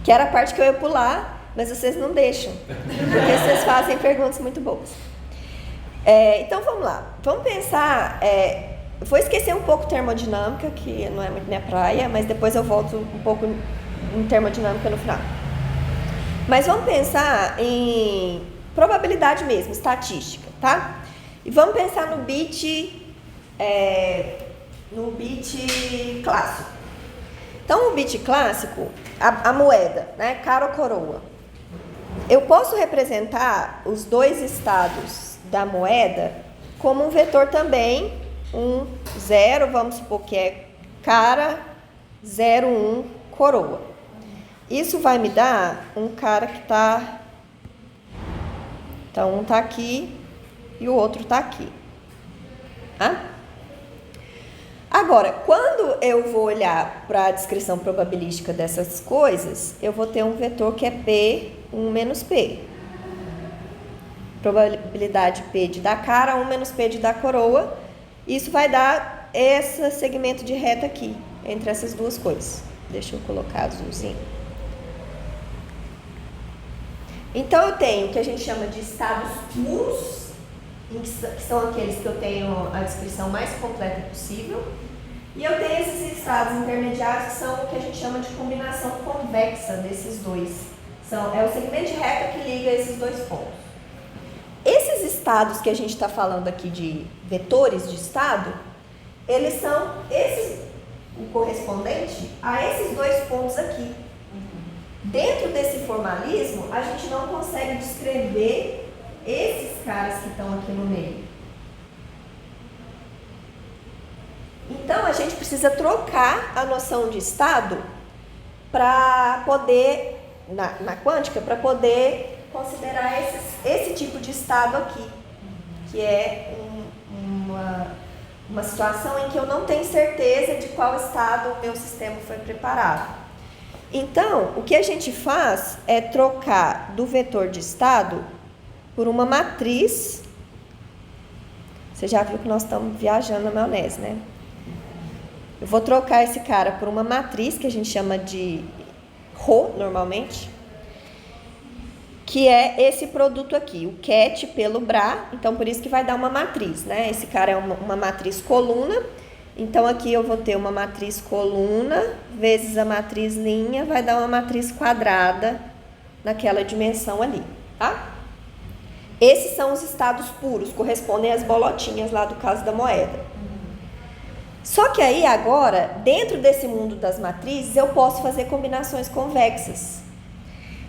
Que era a parte que eu ia pular, mas vocês não deixam, porque vocês fazem perguntas muito boas. Então vamos lá, vamos pensar. Vou esquecer um pouco termodinâmica, que não é muito minha praia, mas depois eu volto um pouco em termodinâmica no final. Mas vamos pensar em probabilidade mesmo, estatística, tá? E vamos pensar no bit clássico. Então, o bit clássico, a moeda, né, cara ou coroa. Eu posso representar os dois estados da moeda como um vetor também, 1, 0, vamos supor que é cara, 0, 1, coroa. Isso vai me dar um cara que está... Então, um está aqui e o outro está aqui. Tá? Agora, quando eu vou olhar para a descrição probabilística dessas coisas, eu vou ter um vetor que é P1 menos P. Probabilidade P de dar cara, 1 menos P de dar coroa. Isso vai dar esse segmento de reta aqui, entre essas duas coisas. Deixa eu colocar azulzinho. Então, eu tenho o que a gente chama de estados puros, que são aqueles que eu tenho a descrição mais completa possível. E eu tenho esses estados intermediários, que são o que a gente chama de combinação convexa desses dois. É o segmento de reta que liga esses dois pontos. Esses estados que a gente está falando aqui de vetores de estado, eles são o correspondente a esses dois pontos aqui. Dentro desse formalismo, a gente não consegue descrever esses caras que estão aqui no meio. Então, a gente precisa trocar a noção de estado para poder, na quântica, para poder considerar esse tipo de estado aqui, que é uma situação em que eu não tenho certeza de qual estado o meu sistema foi preparado. Então, o que a gente faz é trocar do vetor de estado por uma matriz. Você já viu que nós estamos viajando na maionese, né? Eu vou trocar esse cara por uma matriz que a gente chama de ρ, normalmente, que é esse produto aqui, o ket pelo bra. Então, por isso que vai dar uma matriz, né? Esse cara é uma matriz coluna. Então, aqui eu vou ter uma matriz coluna vezes a matriz linha, vai dar uma matriz quadrada naquela dimensão ali, tá? Esses são os estados puros, correspondem às bolotinhas lá do caso da moeda. Só que aí, agora, dentro desse mundo das matrizes, eu posso fazer combinações convexas.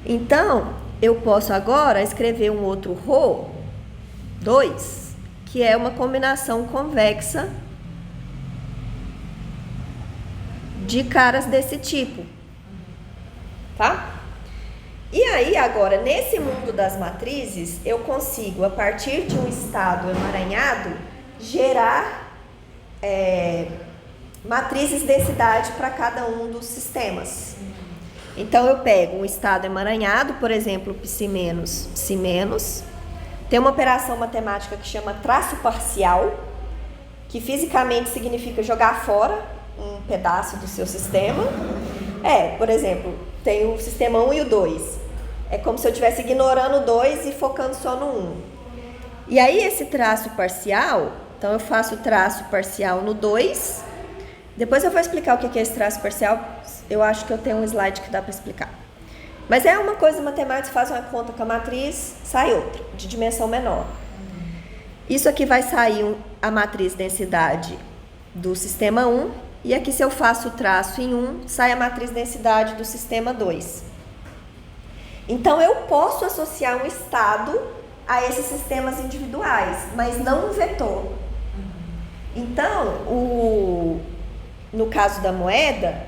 Então, eu posso agora escrever um outro ρ2, que é uma combinação convexa de caras desse tipo, tá? E aí, agora, nesse mundo das matrizes, eu consigo, a partir de um estado emaranhado, gerar matrizes densidade para cada um dos sistemas. Então, eu pego um estado emaranhado, por exemplo, psi menos, psi menos. Tem uma operação matemática que chama traço parcial, que fisicamente significa jogar fora um pedaço do seu sistema. Por exemplo, tem o sistema 1 e o 2. É como se eu estivesse ignorando o 2 e focando só no 1. E aí, esse traço parcial, então eu faço o traço parcial no 2. Depois eu vou explicar o que é esse traço parcial. Eu acho que eu tenho um slide que dá para explicar. Mas é uma coisa matemática, você faz uma conta com a matriz, sai outra, de dimensão menor. Isso aqui vai sair a matriz densidade do sistema 1, e aqui se eu faço o traço em 1, sai a matriz densidade do sistema 2. Então eu posso associar um estado a esses sistemas individuais, mas não um vetor. Então, no caso da moeda,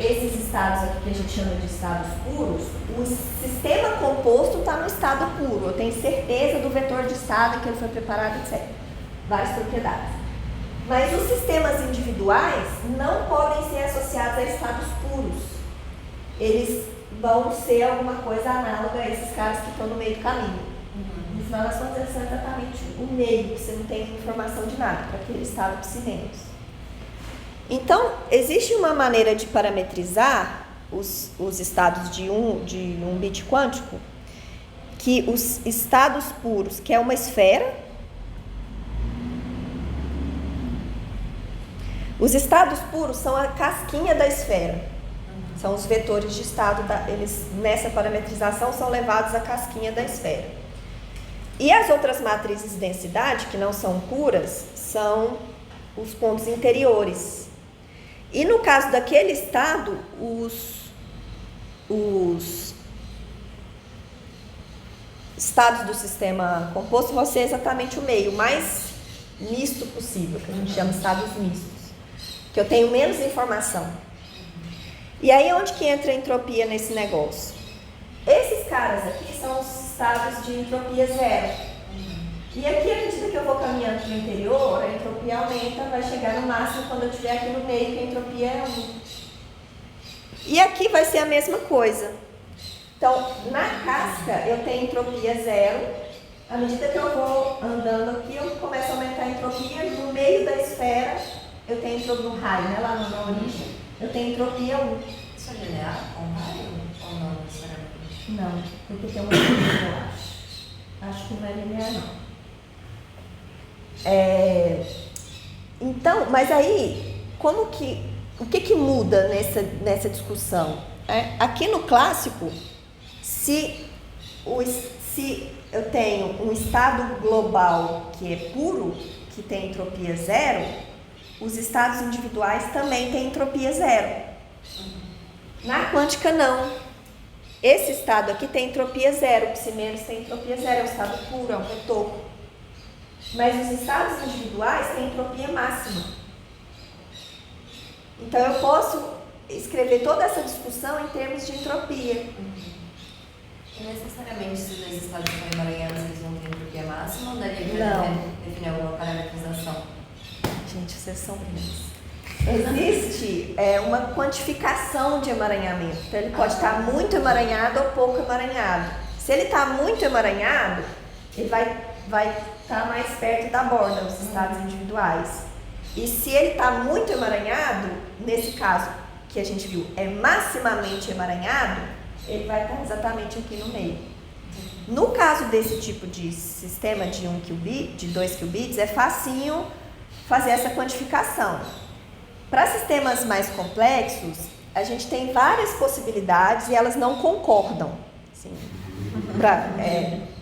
esses estados aqui que a gente chama de estados puros, o sistema composto está no estado puro. Eu tenho certeza do vetor de estado que ele foi preparado, etc. Várias propriedades. Mas os sistemas individuais não podem ser associados a estados puros. Eles vão ser alguma coisa análoga a esses caras que estão no meio do caminho. No final das contas, eles são exatamente o meio, que você não tem informação de nada, para aquele estado psineus. Então, existe uma maneira de parametrizar os estados de um bit quântico, que os estados puros, que é uma esfera, os estados puros são a casquinha da esfera, são os vetores de estado, eles nessa parametrização são levados à casquinha da esfera. E as outras matrizes de densidade, que não são puras, são os pontos interiores. E no caso daquele estado, os estados do sistema composto vão ser exatamente o meio, o mais misto possível, que a gente chama de estados mistos, que eu tenho menos informação. E aí onde que entra a entropia nesse negócio? Esses caras aqui são os estados de entropia zero. E aqui, à medida que eu vou caminhando para o interior, a entropia aumenta, vai chegar no máximo quando eu estiver aqui no meio, que a entropia é 1. E aqui vai ser a mesma coisa. Então, na casca, eu tenho entropia zero. À medida que eu vou andando aqui, eu começo a aumentar a entropia. No meio da esfera, eu tenho entropia no raio, né? Lá na origem, eu tenho entropia 1. Isso é linear com raio ou não necessariamente? Não, porque tem uma coisa, eu acho. Acho que não é linear, não. Então, mas aí, o que muda nessa discussão? Aqui no clássico, se eu tenho um estado global que é puro, que tem entropia zero, os estados individuais também têm entropia zero. Na quântica, não. Esse estado aqui tem entropia zero, o psi- tem entropia zero, é um estado puro, é um vetor. Mas os estados individuais têm entropia máxima. Então eu posso escrever toda essa discussão em termos de entropia. E necessariamente, se os dois estados são emaranhados, eles vão ter entropia máxima ou daria Não. para definir alguma parametrização? Gente, vocês são brilhantes. Existe uma quantificação de emaranhamento. Então ele pode estar muito emaranhado ou pouco emaranhado. Se ele está muito emaranhado, ele vai estar mais perto da borda, os estados individuais. E se ele está muito emaranhado, nesse caso que a gente viu, é maximamente emaranhado, ele vai estar exatamente aqui no meio. No caso desse tipo de sistema de 1 qubit, de 2 qubits, é facinho fazer essa quantificação. Para sistemas mais complexos, a gente tem várias possibilidades e elas não concordam. Assim,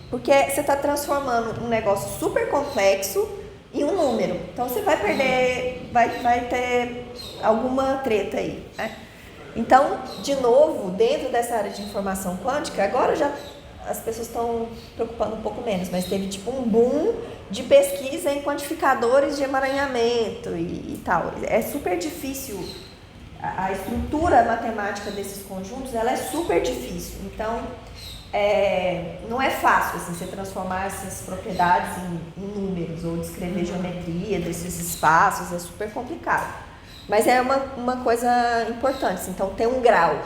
porque você está transformando um negócio super complexo em um número. Então você vai perder, vai ter alguma treta aí, né? Então, de novo, dentro dessa área de informação quântica, agora já as pessoas estão preocupando um pouco menos, mas teve tipo um boom de pesquisa em quantificadores de emaranhamento e tal. É super difícil, a estrutura matemática desses conjuntos, ela é super difícil. Então, não é fácil assim, você transformar essas propriedades em números ou descrever geometria desses espaços, é super complicado. Mas é uma coisa importante, assim, então tem um grau.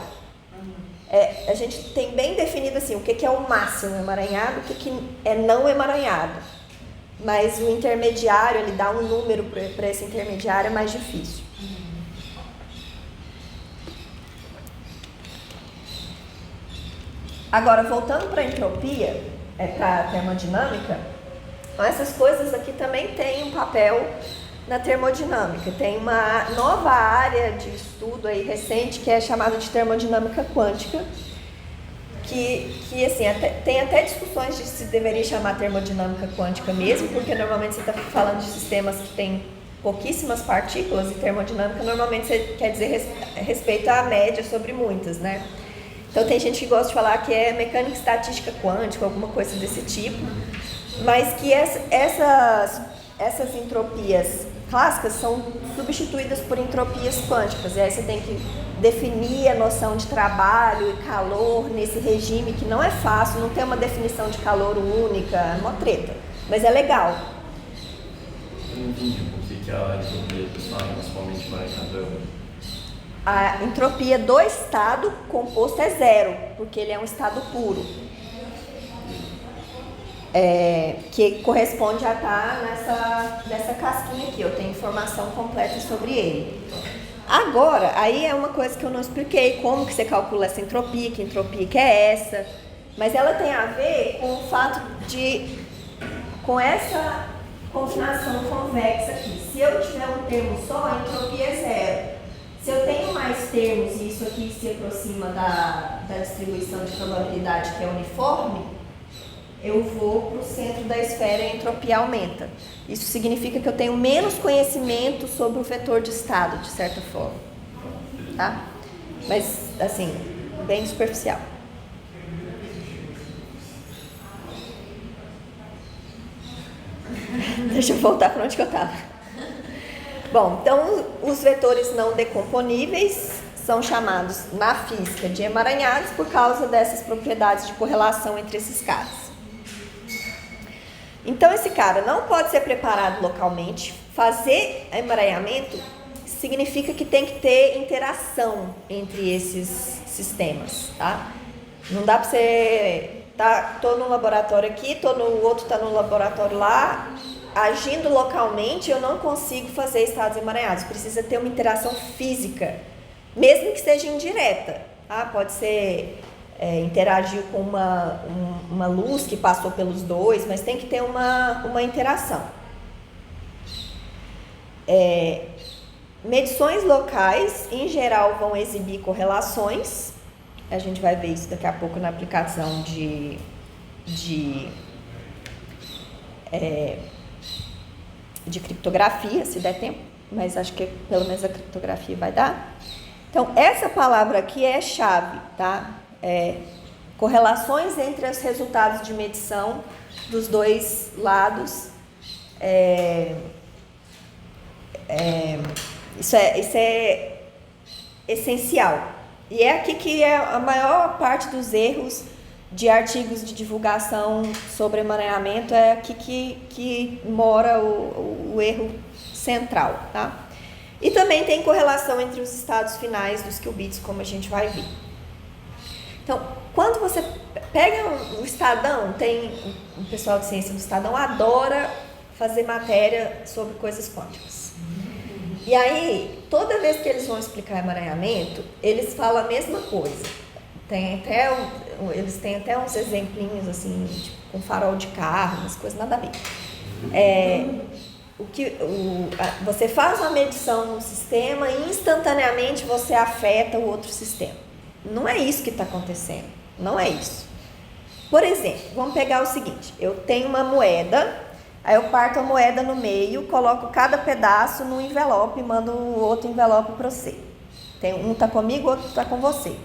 A gente tem bem definido assim, o que é o máximo emaranhado, o que é não emaranhado. Mas o intermediário, ele dá um número para esse intermediário, é mais difícil. Agora, voltando para a entropia, para a termodinâmica, essas coisas aqui também têm um papel na termodinâmica. Tem uma nova área de estudo aí recente que é chamada de termodinâmica quântica, que assim, tem até discussões de se deveria chamar termodinâmica quântica mesmo, porque normalmente você está falando de sistemas que têm pouquíssimas partículas, e termodinâmica normalmente quer dizer respeito à média sobre muitas, né? Então tem gente que gosta de falar que é mecânica estatística quântica, alguma coisa desse tipo, mas que essas entropias clássicas são substituídas por entropias quânticas, e aí você tem que definir a noção de trabalho e calor nesse regime que não é fácil, não tem uma definição de calor única, é uma treta, mas é legal. Eu não entendi por que a entropia do estado principalmente vai acabando. A entropia do estado composto é zero, porque ele é um estado puro. Que corresponde a estar nessa casquinha aqui, eu tenho informação completa sobre ele. Agora, aí é uma coisa que eu não expliquei, como que você calcula essa entropia, que entropia que é essa, mas ela tem a ver com o fato com essa confinação convexa aqui. Se eu tiver um termo só, a entropia é zero. Se eu tenho mais termos e isso aqui se aproxima da distribuição de probabilidade que é uniforme, eu vou para o centro da esfera e a entropia aumenta. Isso significa que eu tenho menos conhecimento sobre o vetor de estado, de certa forma. Tá? Mas, assim, bem superficial. Deixa eu voltar para onde que eu estava. Bom, então os vetores não decomponíveis são chamados na física de emaranhados por causa dessas propriedades de correlação entre esses caras. Então esse cara não pode ser preparado localmente. Fazer emaranhamento significa que tem que ter interação entre esses sistemas, tá? Não dá para você tô no laboratório aqui, o outro tá no laboratório lá, agindo localmente, eu não consigo fazer estados emaranhados. Precisa ter uma interação física, mesmo que seja indireta, tá? Pode ser interagir com uma luz que passou pelos dois, mas tem que ter uma interação. Medições locais, em geral, vão exibir correlações. A gente vai ver isso daqui a pouco na aplicação de criptografia, se der tempo, mas acho que pelo menos a criptografia vai dar. Então, essa palavra aqui é chave, tá? Correlações entre os resultados de medição dos dois lados. Isso é essencial. E é aqui que é a maior parte dos erros de artigos de divulgação sobre emaranhamento, é aqui que mora o erro central, tá? E também tem correlação entre os estados finais dos qubits, como a gente vai ver. Então, quando você pega o Estadão, tem o pessoal de ciência do Estadão adora fazer matéria sobre coisas quânticas. E aí, toda vez que eles vão explicar emaranhamento, eles falam a mesma coisa. Eles têm até uns exemplinhos assim, tipo, com farol de carro, umas coisas nada a ver. Você faz uma medição no sistema e instantaneamente você afeta o outro sistema. Não é isso que está acontecendo. Não é isso. Por exemplo, vamos pegar o seguinte: eu tenho uma moeda, aí eu parto a moeda no meio, coloco cada pedaço num envelope e mando o outro envelope para você. Um está comigo, o outro está com você.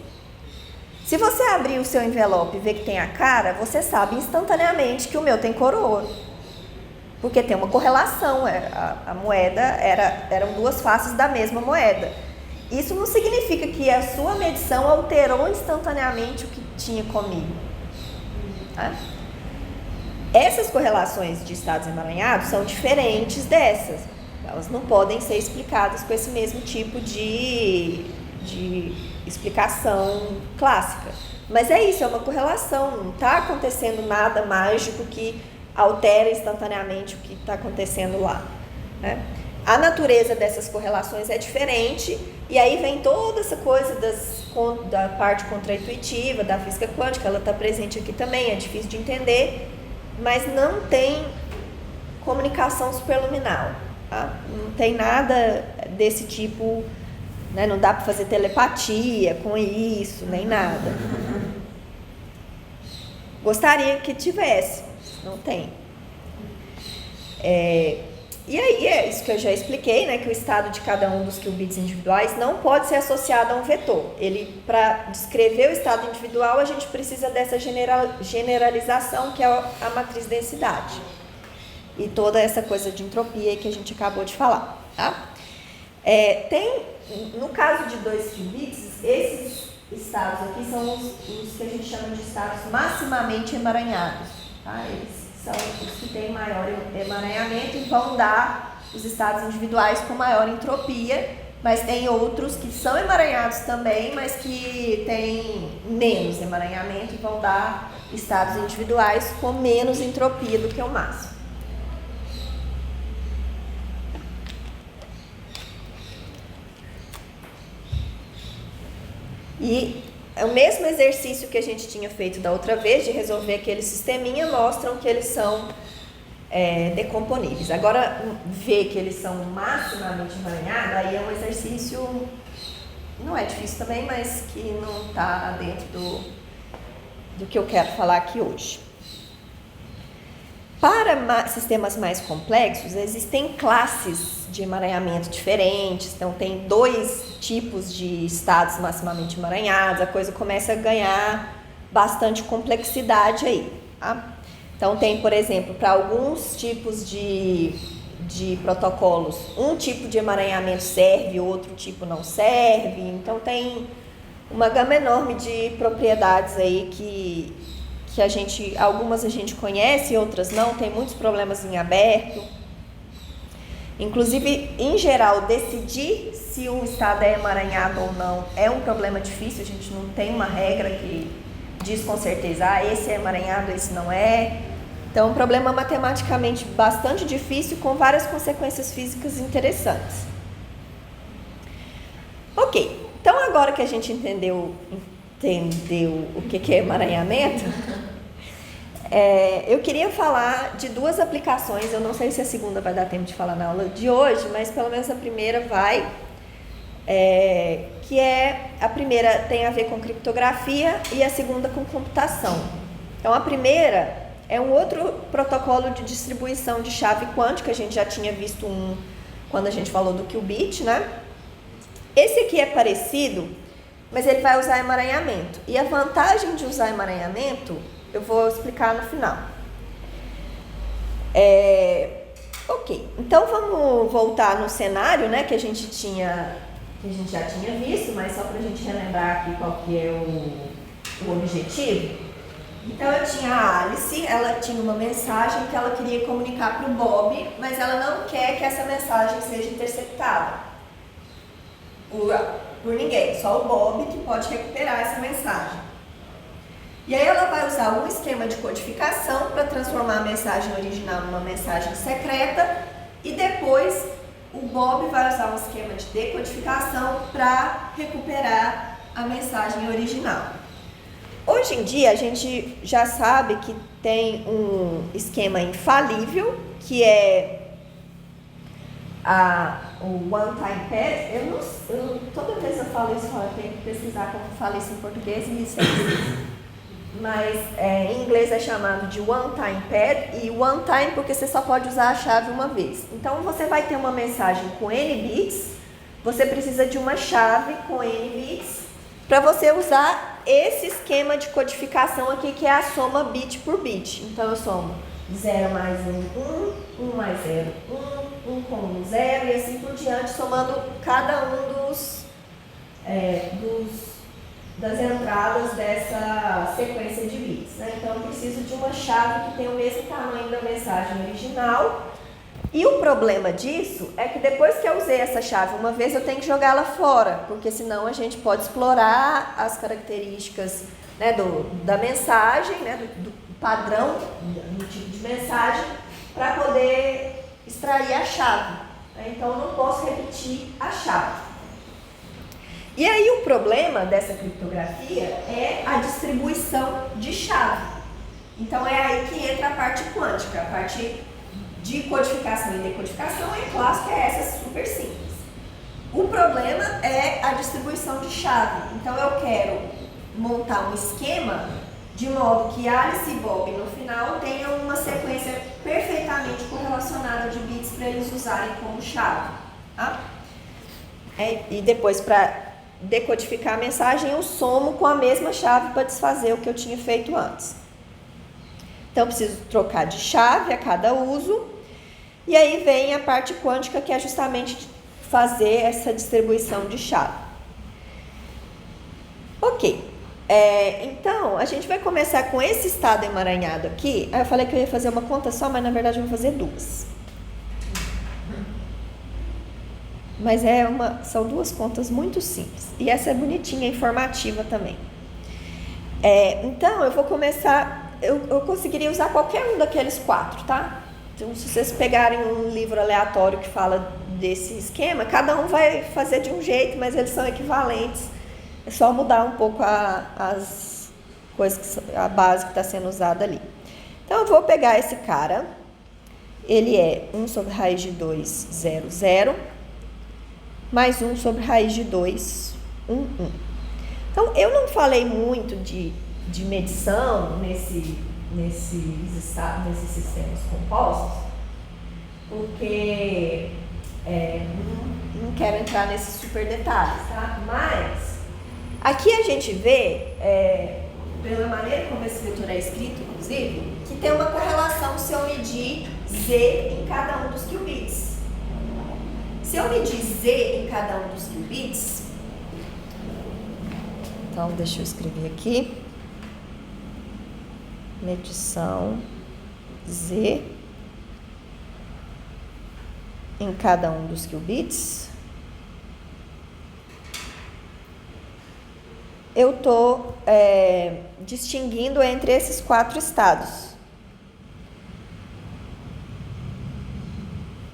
Se você abrir o seu envelope e ver que tem a cara, você sabe instantaneamente que o meu tem coroa. Porque tem uma correlação, a moeda eram duas faces da mesma moeda. Isso não significa que a sua medição alterou instantaneamente o que tinha comigo. Tá? Essas correlações de estados emaranhados são diferentes dessas. Elas não podem ser explicadas com esse mesmo tipo de explicação clássica. Mas é isso, é uma correlação, não está acontecendo nada mágico que altera instantaneamente o que está acontecendo lá, né? A natureza dessas correlações é diferente, e aí vem toda essa coisa da parte contraintuitiva, da física quântica, ela está presente aqui também, é difícil de entender, mas não tem comunicação superluminal, tá? Não tem nada desse tipo, né? Não dá para fazer telepatia com isso, nem nada. Gostaria que tivesse, não tem. E aí é isso que eu já expliquei, né, que o estado de cada um dos qubits individuais não pode ser associado a um vetor. Para descrever o estado individual, a gente precisa dessa generalização, que é a matriz densidade. E toda essa coisa de entropia aí que a gente acabou de falar, tá? No caso de 2 qubits, esses estados aqui são os que a gente chama de estados maximamente emaranhados, tá? Eles são os que têm maior emaranhamento e vão dar os estados individuais com maior entropia, mas tem outros que são emaranhados também, mas que têm menos emaranhamento e vão dar estados individuais com menos entropia do que o máximo. E o mesmo exercício que a gente tinha feito da outra vez, de resolver aquele sisteminha, mostram que eles são decomponíveis. Agora, ver que eles são maximamente emaranhados, aí é um exercício, não é difícil também, mas que não está dentro do que eu quero falar aqui hoje. Para sistemas mais complexos, existem classes de emaranhamento diferentes, então tem 2 tipos de estados maximamente emaranhados, a coisa começa a ganhar bastante complexidade aí, tá? Então tem, por exemplo, para alguns tipos de protocolos, um tipo de emaranhamento serve, outro tipo não serve, então tem uma gama enorme de propriedades aí que algumas a gente conhece, outras não, tem muitos problemas em aberto. Inclusive, em geral, decidir se um estado é emaranhado ou não é um problema difícil, a gente não tem uma regra que diz com certeza, esse é emaranhado, esse não é. Então, é um problema matematicamente bastante difícil, com várias consequências físicas interessantes. Ok, então agora que a gente entendeu o que é emaranhamento, eu queria falar de 2 aplicações. Eu não sei se a segunda vai dar tempo de falar na aula de hoje, mas pelo menos a primeira vai, a primeira tem a ver com criptografia e a segunda com computação. Então a primeira é um outro protocolo de distribuição de chave quântica, a gente já tinha visto quando a gente falou do qubit, né? Esse aqui é parecido, mas ele vai usar emaranhamento. E a vantagem de usar emaranhamento eu vou explicar no final. Ok, então vamos voltar no cenário, né, que a gente já tinha visto, mas só para a gente relembrar aqui qual que é o objetivo. Então eu tinha a Alice, ela tinha uma mensagem que ela queria comunicar para o Bob, mas ela não quer que essa mensagem seja interceptada por ninguém, só o Bob que pode recuperar essa mensagem. E aí ela vai usar um esquema de codificação para transformar a mensagem original numa mensagem secreta, e depois o Bob vai usar um esquema de decodificação para recuperar a mensagem original. Hoje em dia a gente já sabe que tem um esquema infalível, que é o one-time pad. Toda vez eu falo isso, eu tenho que pesquisar como falo isso em português e me esqueço. Mas em inglês é chamado de one-time pad, e one-time porque você só pode usar a chave uma vez. Então você vai ter uma mensagem com N bits, você precisa de uma chave com N bits para você usar esse esquema de codificação aqui, que é a soma bit por bit. Então eu somo 0 mais 1, 1 mais 0, 1 com 1, 0 e assim por diante, somando cada um das entradas dessa sequência de bits, né? Então eu preciso de uma chave que tenha o mesmo tamanho da mensagem original. E o problema disso é que depois que eu usei essa chave uma vez, eu tenho que jogá-la fora, porque senão a gente pode explorar as características, né, da mensagem, né, do padrão do tipo de mensagem, para poder extrair a chave, né? Então eu não posso repetir a chave. E aí o problema dessa criptografia é a distribuição de chave. Então é aí que entra a parte quântica, a parte de codificação e decodificação, é claro que é essa super simples. O problema é a distribuição de chave. Então eu quero montar um esquema de modo que Alice e Bob no final tenham uma sequência perfeitamente correlacionada de bits para eles usarem como chave. Tá? E depois, para decodificar a mensagem, eu somo com a mesma chave para desfazer o que eu tinha feito antes. Então, eu preciso trocar de chave a cada uso. E aí vem a parte quântica, que é justamente fazer essa distribuição de chave. Ok. Então, a gente vai começar com esse estado emaranhado aqui. Aí eu falei que eu ia fazer uma conta só, mas na verdade eu vou fazer duas. Mas são duas contas muito simples. E essa é bonitinha, informativa também. Então, eu vou começar... Eu conseguiria usar qualquer um daqueles 4, tá? Então, se vocês pegarem um livro aleatório que fala desse esquema, cada um vai fazer de um jeito, mas eles são equivalentes. É só mudar um pouco as coisas, a base que está sendo usada ali. Então, eu vou pegar esse cara. Ele é 1 sobre raiz de 2, 0, 0. Mais 1 sobre raiz de 2, 1, 1. Então, eu não falei muito de medição nesses sistemas compostos, porque não quero entrar nesses super detalhes, tá? Mas, aqui a gente vê, pela maneira como esse vetor é escrito, inclusive, que tem uma correlação se eu medir Z em cada um dos qubits. Se eu medir Z em cada um dos qubits, então deixa eu escrever aqui, medição Z em cada um dos qubits, eu estou distinguindo entre esses 4 estados.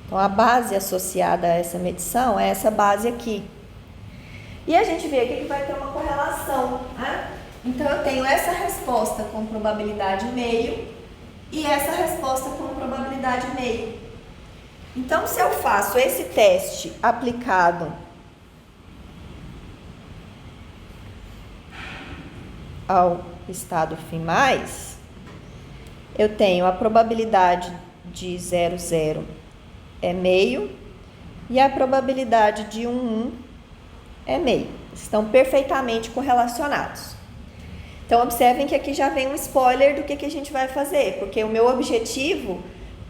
Então, a base associada a essa medição é essa base aqui. E a gente vê aqui que vai ter uma correlação, né? Então, eu tenho essa resposta com probabilidade meio e essa resposta com probabilidade meio. Então, se eu faço esse teste aplicado ao estado φ+, eu tenho a probabilidade de 0, 0 é meio e a probabilidade de 1, 1 é meio. Estão perfeitamente correlacionados. Então, observem que aqui já vem um spoiler do que a gente vai fazer, porque o meu objetivo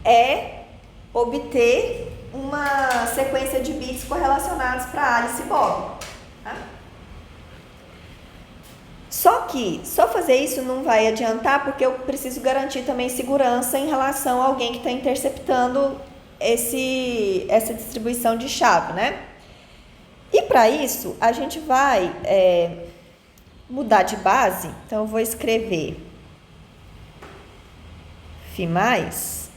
é obter uma sequência de bits correlacionados para Alice e Bob. Tá? Só fazer isso não vai adiantar, porque eu preciso garantir também segurança em relação a alguém que está interceptando essa distribuição de chave, né? E para isso, a gente vai mudar de base. Então, eu vou escrever φ+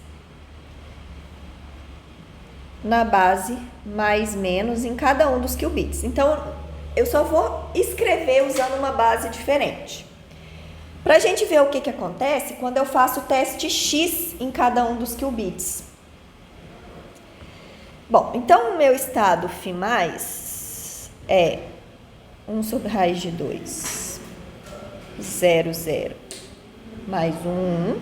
na base mais menos em cada um dos qubits. Então, eu só vou escrever usando uma base diferente. Para a gente ver o que acontece quando eu faço o teste X em cada um dos qubits. Bom, então o meu estado φ+ é 1 sobre raiz de 2, 0, 0, mais 1, 1.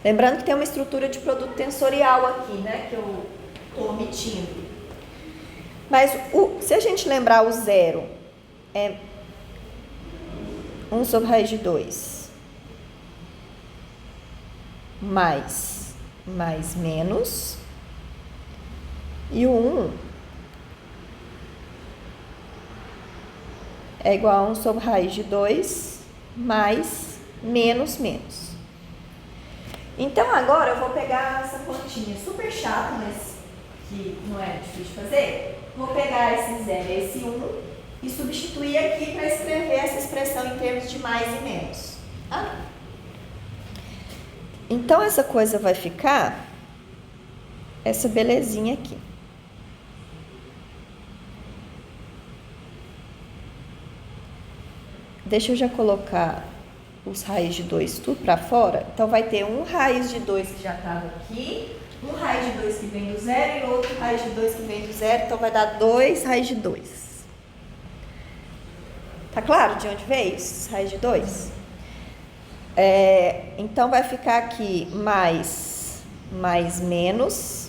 Lembrando que tem uma estrutura de produto tensorial aqui, né, que eu estou omitindo. Mas se a gente lembrar, o 0 é 1 sobre raiz de 2, mais menos, e o 1 é igual a 1 sobre raiz de 2 mais menos. Então, agora eu vou pegar essa continha super chata, mas que não é difícil de fazer. Vou pegar esse 0 e esse 1 e substituir aqui para escrever essa expressão em termos de mais e menos. Tá? Então, essa coisa vai ficar essa belezinha aqui. Deixa eu já colocar os raiz de 2 tudo para fora. Então, vai ter um raiz de 2 que já estava aqui, um raiz de 2 que vem do 0 e outro raiz de 2 que vem do 0. Então, vai dar 2 raiz de 2. Tá claro de onde veio esses raiz de 2? Então vai ficar aqui mais menos.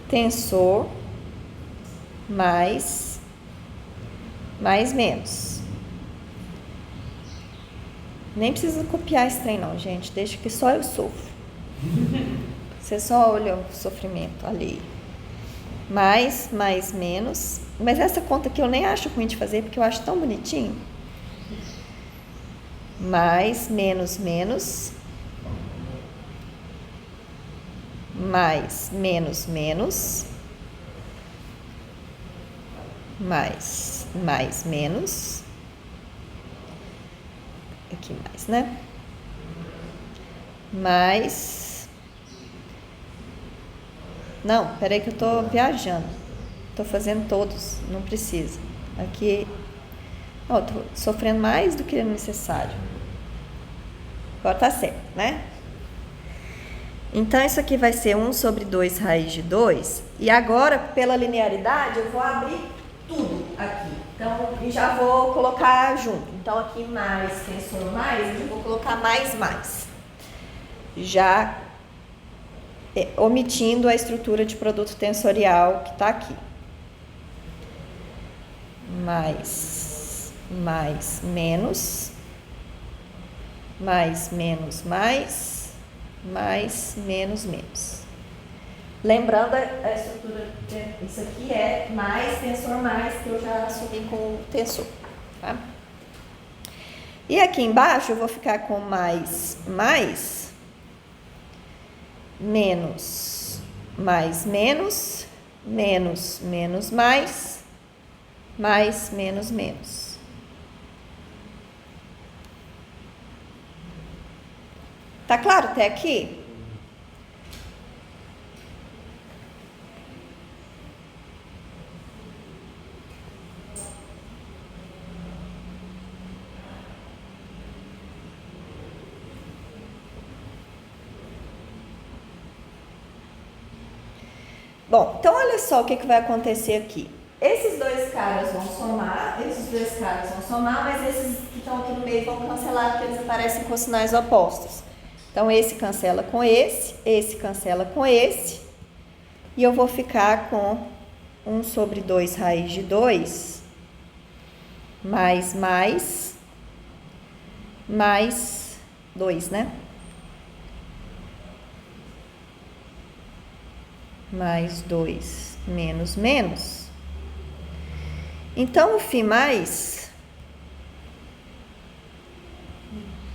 Tensor mais menos. Nem precisa copiar esse trem não, gente. Deixa que só eu sofro. Você só olha o sofrimento ali. Mais, menos. Mas essa conta aqui eu nem acho ruim de fazer, porque eu acho tão bonitinho. Mais, menos. Mais, menos. Mais, menos. Aqui mais, né? Mais. Não, peraí que eu tô viajando. Tô fazendo todos, não precisa. Aqui, ó, tô sofrendo mais do que é necessário. Agora tá certo, né? Então, isso aqui vai ser 1 sobre 2 raiz de 2. E agora, pela linearidade, eu vou abrir tudo aqui. Então, e já vou colocar junto. Então, aqui mais, tensor mais, eu vou colocar mais. Já omitindo a estrutura de produto tensorial que está aqui. Mais, menos. Mais, menos. Lembrando a estrutura, isso aqui é mais tensor mais, que eu já assumi com o tensor, tá? E aqui embaixo eu vou ficar com mais, menos, menos, menos. Tá claro até aqui? Bom, então olha só o que vai acontecer aqui. Esses dois caras vão somar, mas esses que estão aqui no meio vão cancelar porque eles aparecem com sinais opostos. Então, esse cancela com esse cancela com esse, e eu vou ficar com 1 sobre 2 raiz de 2, mais 2, né? Mais 2, menos. Então, o φ mais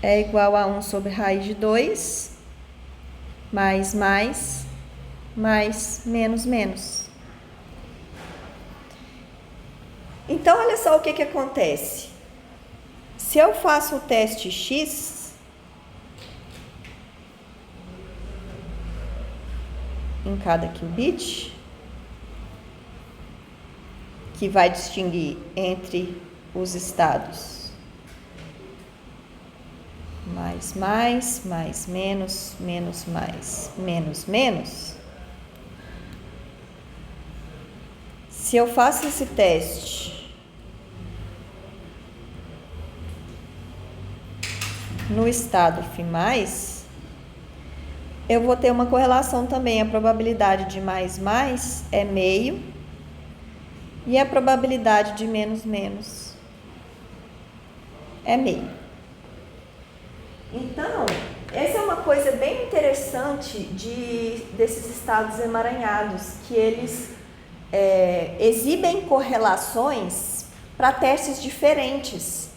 é igual a 1 sobre raiz de 2, mais, menos. Então, olha só o que acontece. Se eu faço o teste X, em cada qubit, que vai distinguir entre os estados mais, menos, menos. Se eu faço esse teste no estado φ+, eu vou ter uma correlação também. A probabilidade de mais é meio e a probabilidade de menos é meio. Então, essa é uma coisa bem interessante desses estados emaranhados, que eles exibem correlações para testes diferentes.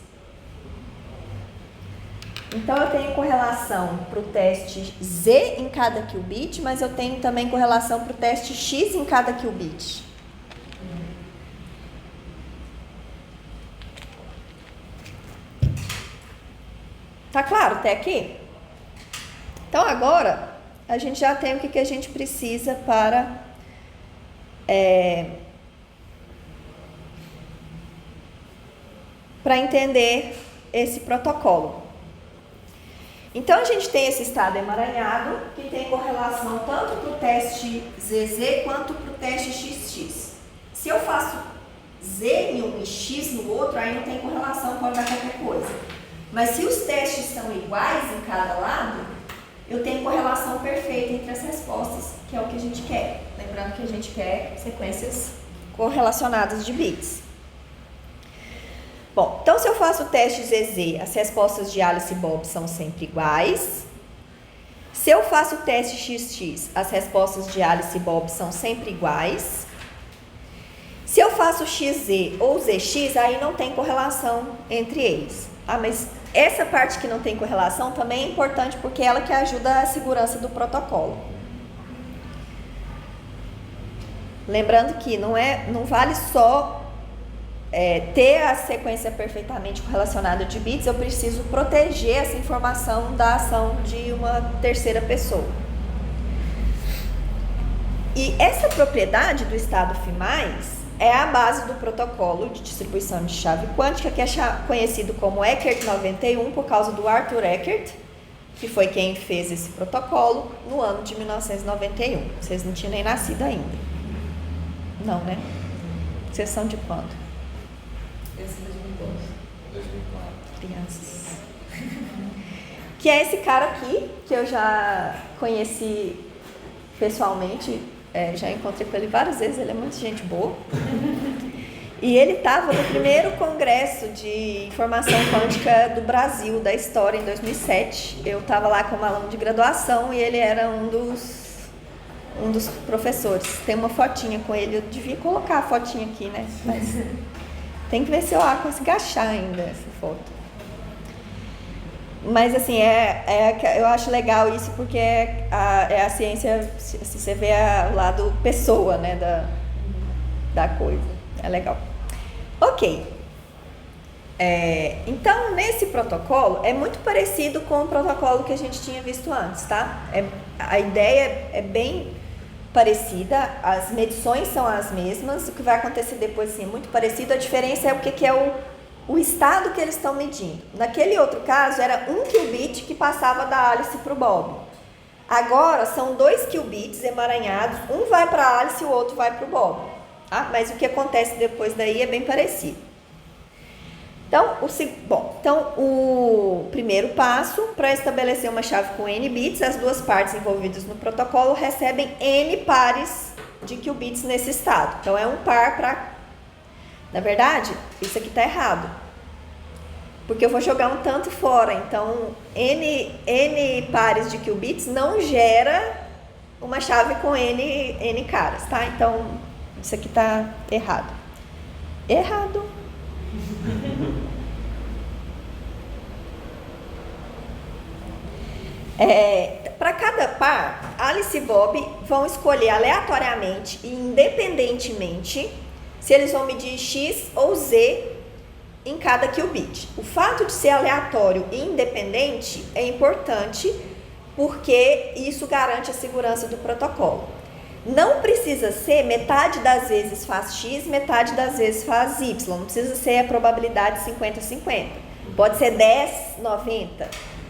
Então, eu tenho correlação para o teste Z em cada qubit, mas eu tenho também correlação para o teste X em cada qubit. Tá claro até aqui? Então, agora, a gente já tem o que a gente precisa para entender esse protocolo. Então, a gente tem esse estado emaranhado, que tem correlação tanto para o teste ZZ quanto para o teste XX. Se eu faço Z em um e X no outro, aí não tem correlação, pode dar qualquer coisa. Mas se os testes são iguais em cada lado, eu tenho correlação perfeita entre as respostas, que é o que a gente quer. Lembrando que a gente quer sequências correlacionadas de bits. Bom, então se eu faço o teste ZZ, as respostas de Alice e Bob são sempre iguais. Se eu faço o teste XX, as respostas de Alice e Bob são sempre iguais. Se eu faço XZ ou ZX, aí não tem correlação entre eles. Ah, mas essa parte que não tem correlação também é importante porque é ela que ajuda a segurança do protocolo. Lembrando que não vale só ter a sequência perfeitamente correlacionada de bits, eu preciso proteger essa informação da ação de uma terceira pessoa. E essa propriedade do estado φ+, é a base do protocolo de distribuição de chave quântica, que é conhecido como Eckert 91, por causa do Arthur Eckert, que foi quem fez esse protocolo no ano de 1991. Vocês não tinham nem nascido ainda. Não, né? Vocês são de quando? Eu sou de 2004. Crianças. Que é esse cara aqui, que eu já conheci pessoalmente, já encontrei com ele várias vezes, ele é muito gente boa. E ele estava no primeiro congresso de informação quântica do Brasil, da história, em 2007. Eu estava lá como aluno de graduação e ele era um dos professores. Tem uma fotinha com ele, eu devia colocar a fotinha aqui, né? Mas tem que ver se eu consigo achar ainda essa foto. Mas assim, eu acho legal isso porque é a ciência, se você vê o lado pessoa, né, da coisa. É legal. Ok. Então, nesse protocolo, é muito parecido com o protocolo que a gente tinha visto antes, tá? A ideia é bem parecida, as medições são as mesmas, o que vai acontecer depois assim, é muito parecido, a diferença é o que é o estado que eles estão medindo. Naquele outro caso, era 1 qubit que passava da Alice para o Bob. Agora, são 2 qubits emaranhados, um vai para a Alice e o outro vai para o Bob. Tá? Mas o que acontece depois daí é bem parecido. Então, o primeiro passo, para estabelecer uma chave com N bits, as duas partes envolvidas no protocolo recebem N pares de qubits nesse estado. Então, é um par para... Na verdade, isso aqui está errado. Porque eu vou jogar um tanto fora. Então, N pares de qubits não gera uma chave com N caras, tá? Então, isso aqui está errado. Errado. Para cada par, Alice e Bob vão escolher aleatoriamente e independentemente se eles vão medir X ou Z em cada qubit. O fato de ser aleatório e independente é importante porque isso garante a segurança do protocolo. Não precisa ser metade das vezes faz X, metade das vezes faz Y. Não precisa ser a probabilidade 50-50. Pode ser 10-90.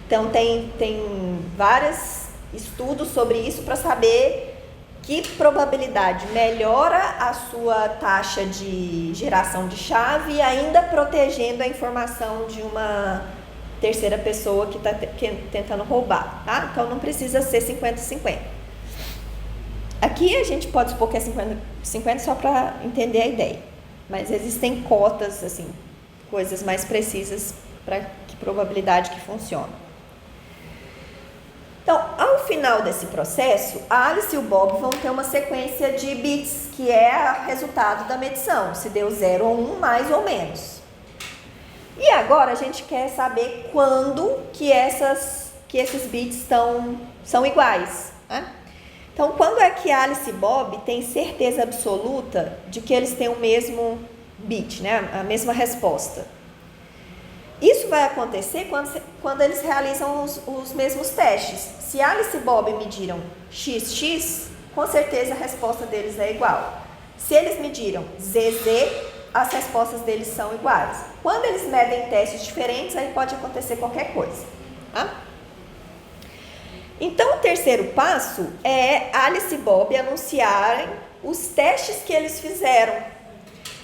Então, tem vários estudos sobre isso para saber que probabilidade melhora a sua taxa de geração de chave, ainda protegendo a informação de uma terceira pessoa que está tentando roubar, tá? Então, não precisa ser 50-50. Aqui a gente pode supor que é 50-50 só para entender a ideia. Mas existem cotas, assim, coisas mais precisas para que probabilidade que funciona. Então, ao final desse processo, a Alice e o Bob vão ter uma sequência de bits, que é o resultado da medição, se deu 0 ou 1, mais ou menos. E agora a gente quer saber quando que esses bits são iguais, né? Então, quando é que Alice e Bob têm certeza absoluta de que eles têm o mesmo bit, né? A mesma resposta? Isso vai acontecer quando eles realizam os mesmos testes. Se Alice e Bob mediram XX, com certeza a resposta deles é igual. Se eles mediram ZZ, as respostas deles são iguais. Quando eles medem testes diferentes, aí pode acontecer qualquer coisa. Tá? Então, o terceiro passo é Alice e Bob anunciarem os testes que eles fizeram.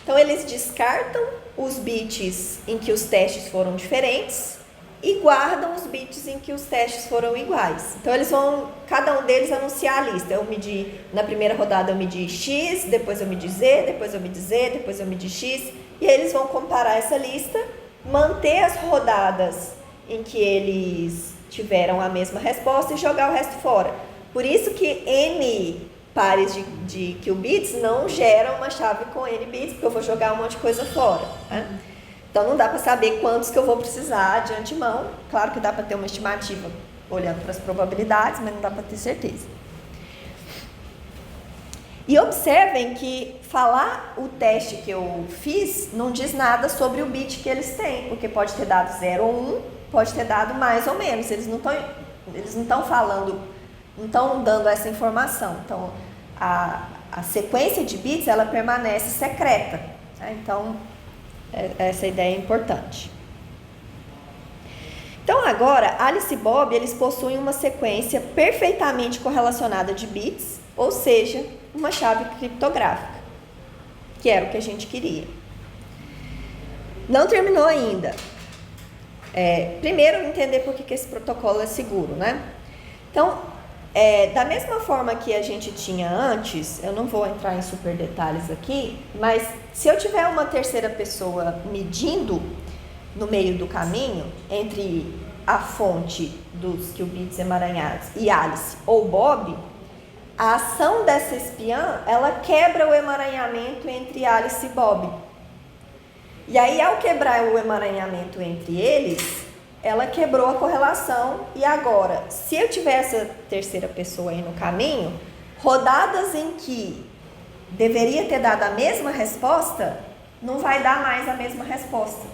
Então, eles descartam os bits em que os testes foram diferentes e guardam os bits em que os testes foram iguais. Então, cada um deles anunciar a lista. Na primeira rodada eu medi X, depois eu medi Z, depois eu medi Z, depois eu medi X. E aí eles vão comparar essa lista, manter as rodadas em que eles tiveram a mesma resposta e jogar o resto fora. Por isso que N pares de qubits não geram uma chave com N bits, porque eu vou jogar um monte de coisa fora, né? Então não dá para saber quantos que eu vou precisar de antemão. Claro que dá para ter uma estimativa olhando para as probabilidades, mas não dá para ter certeza. E observem que falar o teste que eu fiz não diz nada sobre o bit que eles têm, porque pode ter dado 0 ou 1, pode ter dado mais ou menos. Eles não estão falando, não estão dando essa informação. Então, a sequência de bits, ela permanece secreta, né? Então, essa ideia é importante. Então, agora, Alice e Bob, eles possuem uma sequência perfeitamente correlacionada de bits, ou seja, uma chave criptográfica, que era o que a gente queria. Não terminou ainda. Primeiro, entender por que esse protocolo é seguro, né? Então, da mesma forma que a gente tinha antes, eu não vou entrar em super detalhes aqui, mas se eu tiver uma terceira pessoa medindo no meio do caminho, entre a fonte dos qubits emaranhados e Alice ou Bob, a ação dessa espiã, ela quebra o emaranhamento entre Alice e Bob. E aí, ao quebrar o emaranhamento entre eles, ela quebrou a correlação. E agora, se eu tiver essa terceira pessoa aí no caminho, rodadas em que deveria ter dado a mesma resposta, não vai dar mais a mesma resposta.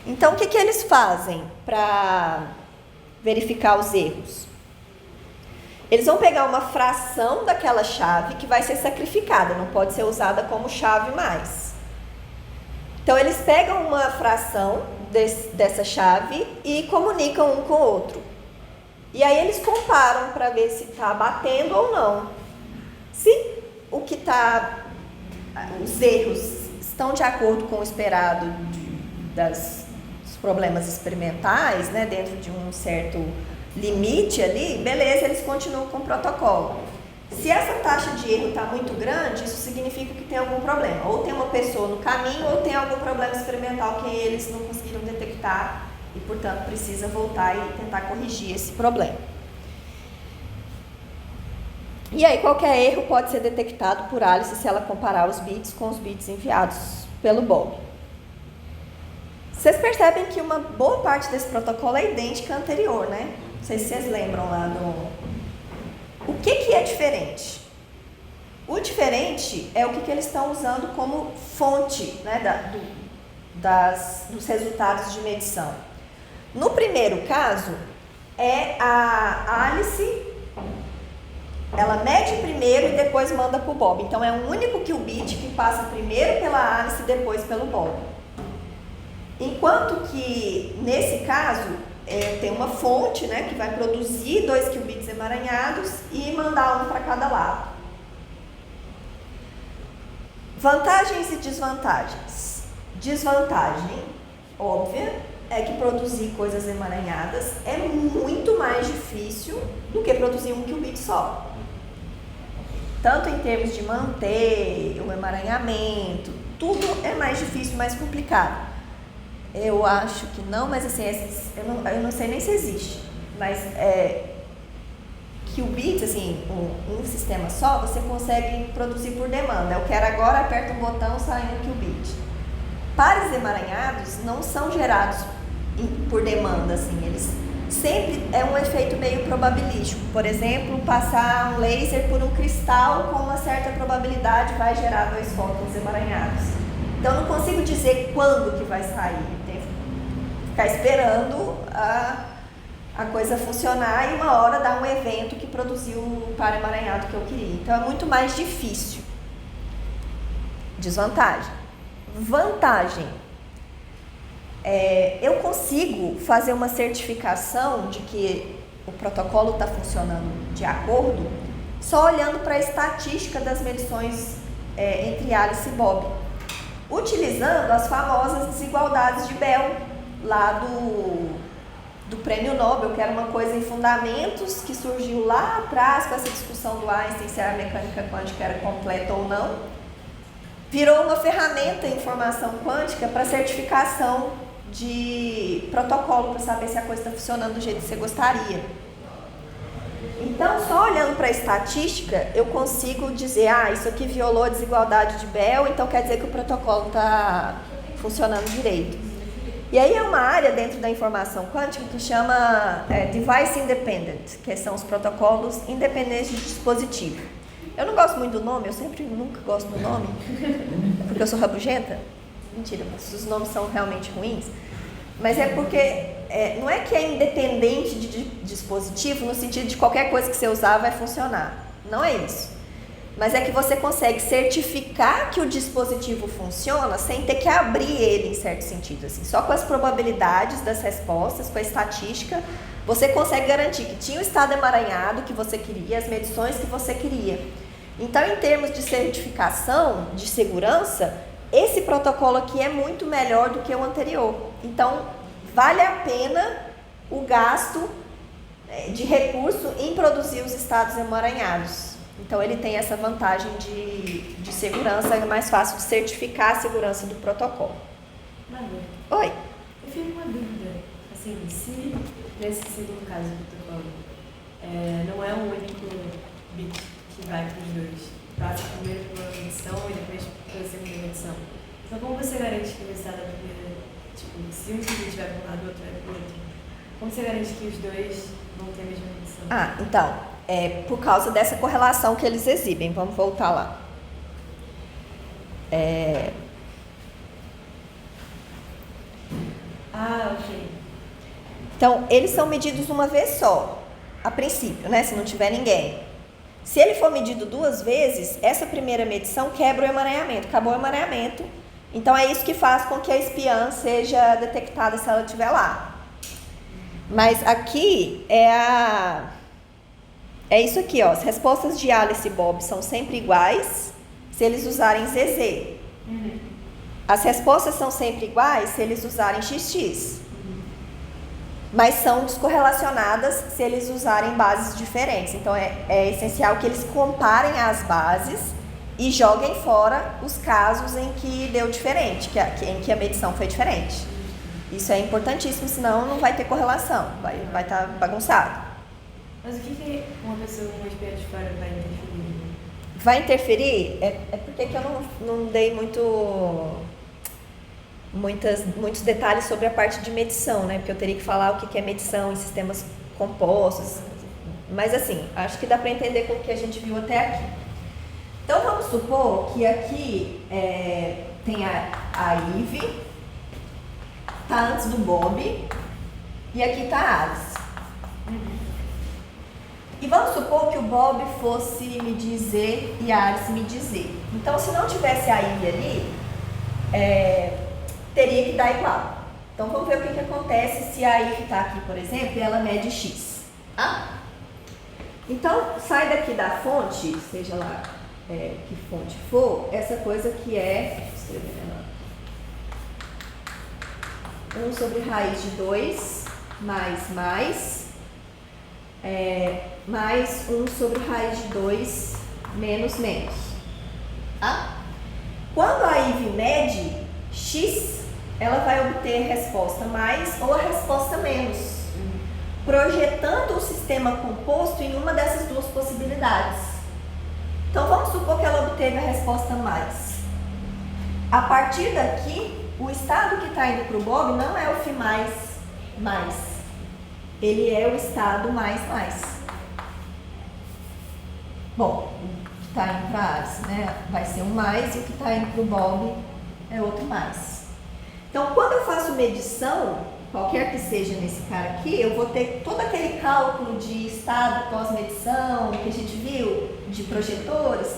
Então, o que eles fazem para verificar os erros? Eles vão pegar uma fração daquela chave que vai ser sacrificada, não pode ser usada como chave mais. Então, eles pegam uma fração dessa chave e comunicam um com o outro. E aí eles comparam para ver se está batendo ou não. Se os erros estão de acordo com o esperado dos problemas experimentais, né, dentro de um certo limite ali, beleza, eles continuam com o protocolo. Se essa taxa de erro está muito grande, isso significa que tem algum problema. Ou tem uma pessoa no caminho, ou tem algum problema experimental que eles não conseguiram detectar e, portanto, precisa voltar e tentar corrigir esse problema. E aí, qualquer erro pode ser detectado por Alice se ela comparar os bits com os bits enviados pelo Bob. Vocês percebem que uma boa parte desse protocolo é idêntica à anterior, né? Não sei se vocês lembram lá do... O que é diferente? O diferente é o que eles estão usando como fonte, né, dos resultados de medição. No primeiro caso, a Alice, ela mede primeiro e depois manda para o Bob. Então, é um único qubit que passa primeiro pela Alice e depois pelo Bob. Enquanto que, nesse caso, tem uma fonte, né, que vai produzir 2 qubits emaranhados e mandar um para cada lado. Vantagens e desvantagens. Desvantagem óbvia é que produzir coisas emaranhadas é muito mais difícil do que produzir um qubit só. Tanto em termos de manter o emaranhamento, tudo é mais difícil, mais complicado. Eu acho que não, mas assim, eu não sei nem se existe. Mas qubits, assim, um sistema só, você consegue produzir por demanda. Eu quero agora, aperto um botão, sai um qubit. Pares emaranhados não são gerados por demanda, assim, eles sempre é um efeito meio probabilístico. Por exemplo, passar um laser por um cristal com uma certa probabilidade vai gerar 2 fótons emaranhados. Então, eu não consigo dizer quando que vai sair. Tem que ficar esperando a coisa funcionar e uma hora dar um evento que produziu o par emaranhado que eu queria. Então, é muito mais difícil. Desvantagem. Vantagem. Eu consigo fazer uma certificação de que o protocolo está funcionando de acordo só olhando para a estatística das medições entre Alice e Bob. utilizando as famosas desigualdades de Bell, lá do Prêmio Nobel, que era uma coisa em fundamentos que surgiu lá atrás com essa discussão do Einstein se a mecânica quântica era completa ou não, virou uma ferramenta em informação quântica para certificação de protocolo, para saber se a coisa está funcionando do jeito que você gostaria. Então, só olhando para a estatística, eu consigo dizer, isso aqui violou a desigualdade de Bell, então quer dizer que o protocolo está funcionando direito. E aí é uma área dentro da informação quântica que chama Device Independent, que são os protocolos independentes de dispositivo. Eu não gosto muito do nome, nunca gosto do nome, porque eu sou rabugenta. Mentira, mas os nomes são realmente ruins. Mas é porque não é que é independente de dispositivo no sentido de qualquer coisa que você usar vai funcionar. Não é isso. Mas é que você consegue certificar que o dispositivo funciona sem ter que abrir ele em certo sentido. Assim. Só com as probabilidades das respostas, com a estatística, você consegue garantir que tinha o estado emaranhado que você queria, as medições que você queria. Então, em termos de certificação, de segurança, esse protocolo aqui é muito melhor do que o anterior. Então, vale a pena o gasto de recurso em produzir os estados emaranhados. Então, ele tem essa vantagem de segurança, é mais fácil de certificar a segurança do protocolo. Manu, Oi. eu fiz uma dúvida. Assim, se nesse segundo caso do protocolo, não é um único bit que vai para os dois, passa primeiro por uma medição e depois pela segunda medição. Então, como você garante que o estado da primeira, se um bit vai para um lado e o outro vai para o outro, como você garante que os dois vão ter a mesma medição? Então, por causa dessa correlação que eles exibem. Vamos voltar lá. Ok. Então, eles são medidos uma vez só, a princípio, né? Se não tiver ninguém. Se ele for medido 2 vezes, essa primeira medição quebra o emaranhamento, acabou o emaranhamento. Então, é isso que faz com que a espiã seja detectada se ela estiver lá. Mas aqui é isso aqui, ó. As respostas de Alice e Bob são sempre iguais se eles usarem ZZ. As respostas são sempre iguais se eles usarem XX. Mas são descorrelacionadas se eles usarem bases diferentes. Então, é essencial que eles comparem as bases e joguem fora os casos em que deu diferente, em que a medição foi diferente. Isso é importantíssimo, senão não vai ter correlação, vai estar bagunçado. Mas o que uma pessoa com uma espiã de fora vai interferir? Vai interferir? É porque que eu não dei muitos detalhes sobre a parte de medição, né? Porque eu teria que falar o que é medição em sistemas compostos. Mas assim, acho que dá para entender com o que a gente viu até aqui. Então vamos supor que aqui tem a Ivy, tá antes do Bob, e aqui tá a Alice. E vamos supor que o Bob fosse me dizer e a Alice me dizer. Então, se não tivesse a Ivy ali, teria que dar igual. Então, vamos ver o que acontece se a Ivy está aqui, por exemplo, e ela mede X. Então, sai daqui da fonte, seja lá que fonte for, essa coisa que é, deixa eu escrever, 1 sobre raiz de 2 mais 1 sobre raiz de 2 menos. Quando a Ivy mede X, ela vai obter a resposta mais ou a resposta menos, projetando o sistema composto em uma dessas duas possibilidades. Então, vamos supor que ela obteve a resposta mais. A partir daqui, o estado que está indo para o Bob não é o Φ mais. Ele é o estado mais. Bom, o que está indo para a Alice, né? Vai ser um mais, e o que está indo para o Bob é outro mais. Então, quando eu faço medição, qualquer que seja nesse cara aqui, eu vou ter todo aquele cálculo de estado pós-medição que a gente viu, de projetores.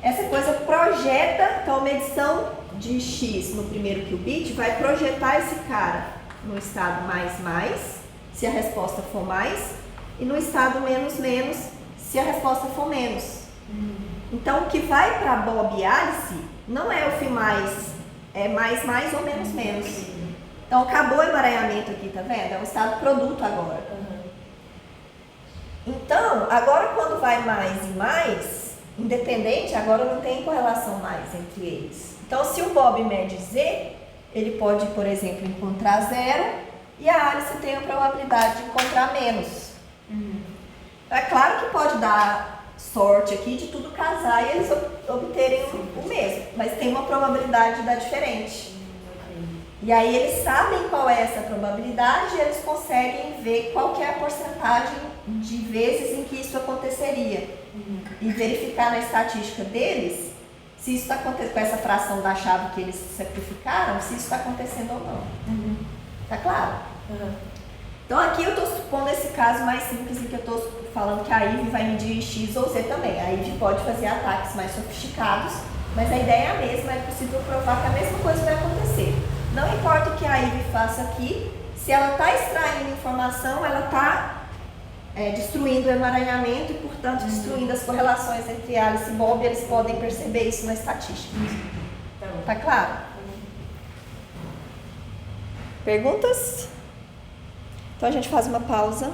Essa coisa projeta, então a medição de X no primeiro qubit vai projetar esse cara no estado mais, se a resposta for mais, e no estado menos, se a resposta for menos. Então, o que vai para Bob e Alice não é o Φ É mais ou menos menos. Então acabou o emaranhamento aqui, tá vendo? É um estado produto agora. Então, agora quando vai mais e mais, independente, agora não tem correlação mais entre eles. Então, se o Bob mede Z, ele pode, por exemplo, encontrar 0 e a Alice tem a probabilidade de encontrar menos. É claro que pode dar sorte aqui de tudo casar e eles obterem o mesmo, mas tem uma probabilidade de dar diferente. E aí eles sabem qual é essa probabilidade e eles conseguem ver qual que é a porcentagem de vezes em que isso aconteceria. E verificar na estatística deles se isso está acontecendo, com essa fração da chave que eles sacrificaram, se isso está acontecendo ou não. Tá claro? Então aqui eu estou supondo esse caso mais simples em que eu estou falando que a Eve vai medir X ou Z também. A Eve pode fazer ataques mais sofisticados, mas a ideia é a mesma, é possível provar que a mesma coisa vai acontecer. Não importa o que a Eve faça aqui, se ela está extraindo informação, ela está destruindo o emaranhamento e, portanto, destruindo as correlações entre Alice e Bob. Eles podem perceber isso na estatística. Tá claro? Perguntas? Então a gente faz uma pausa.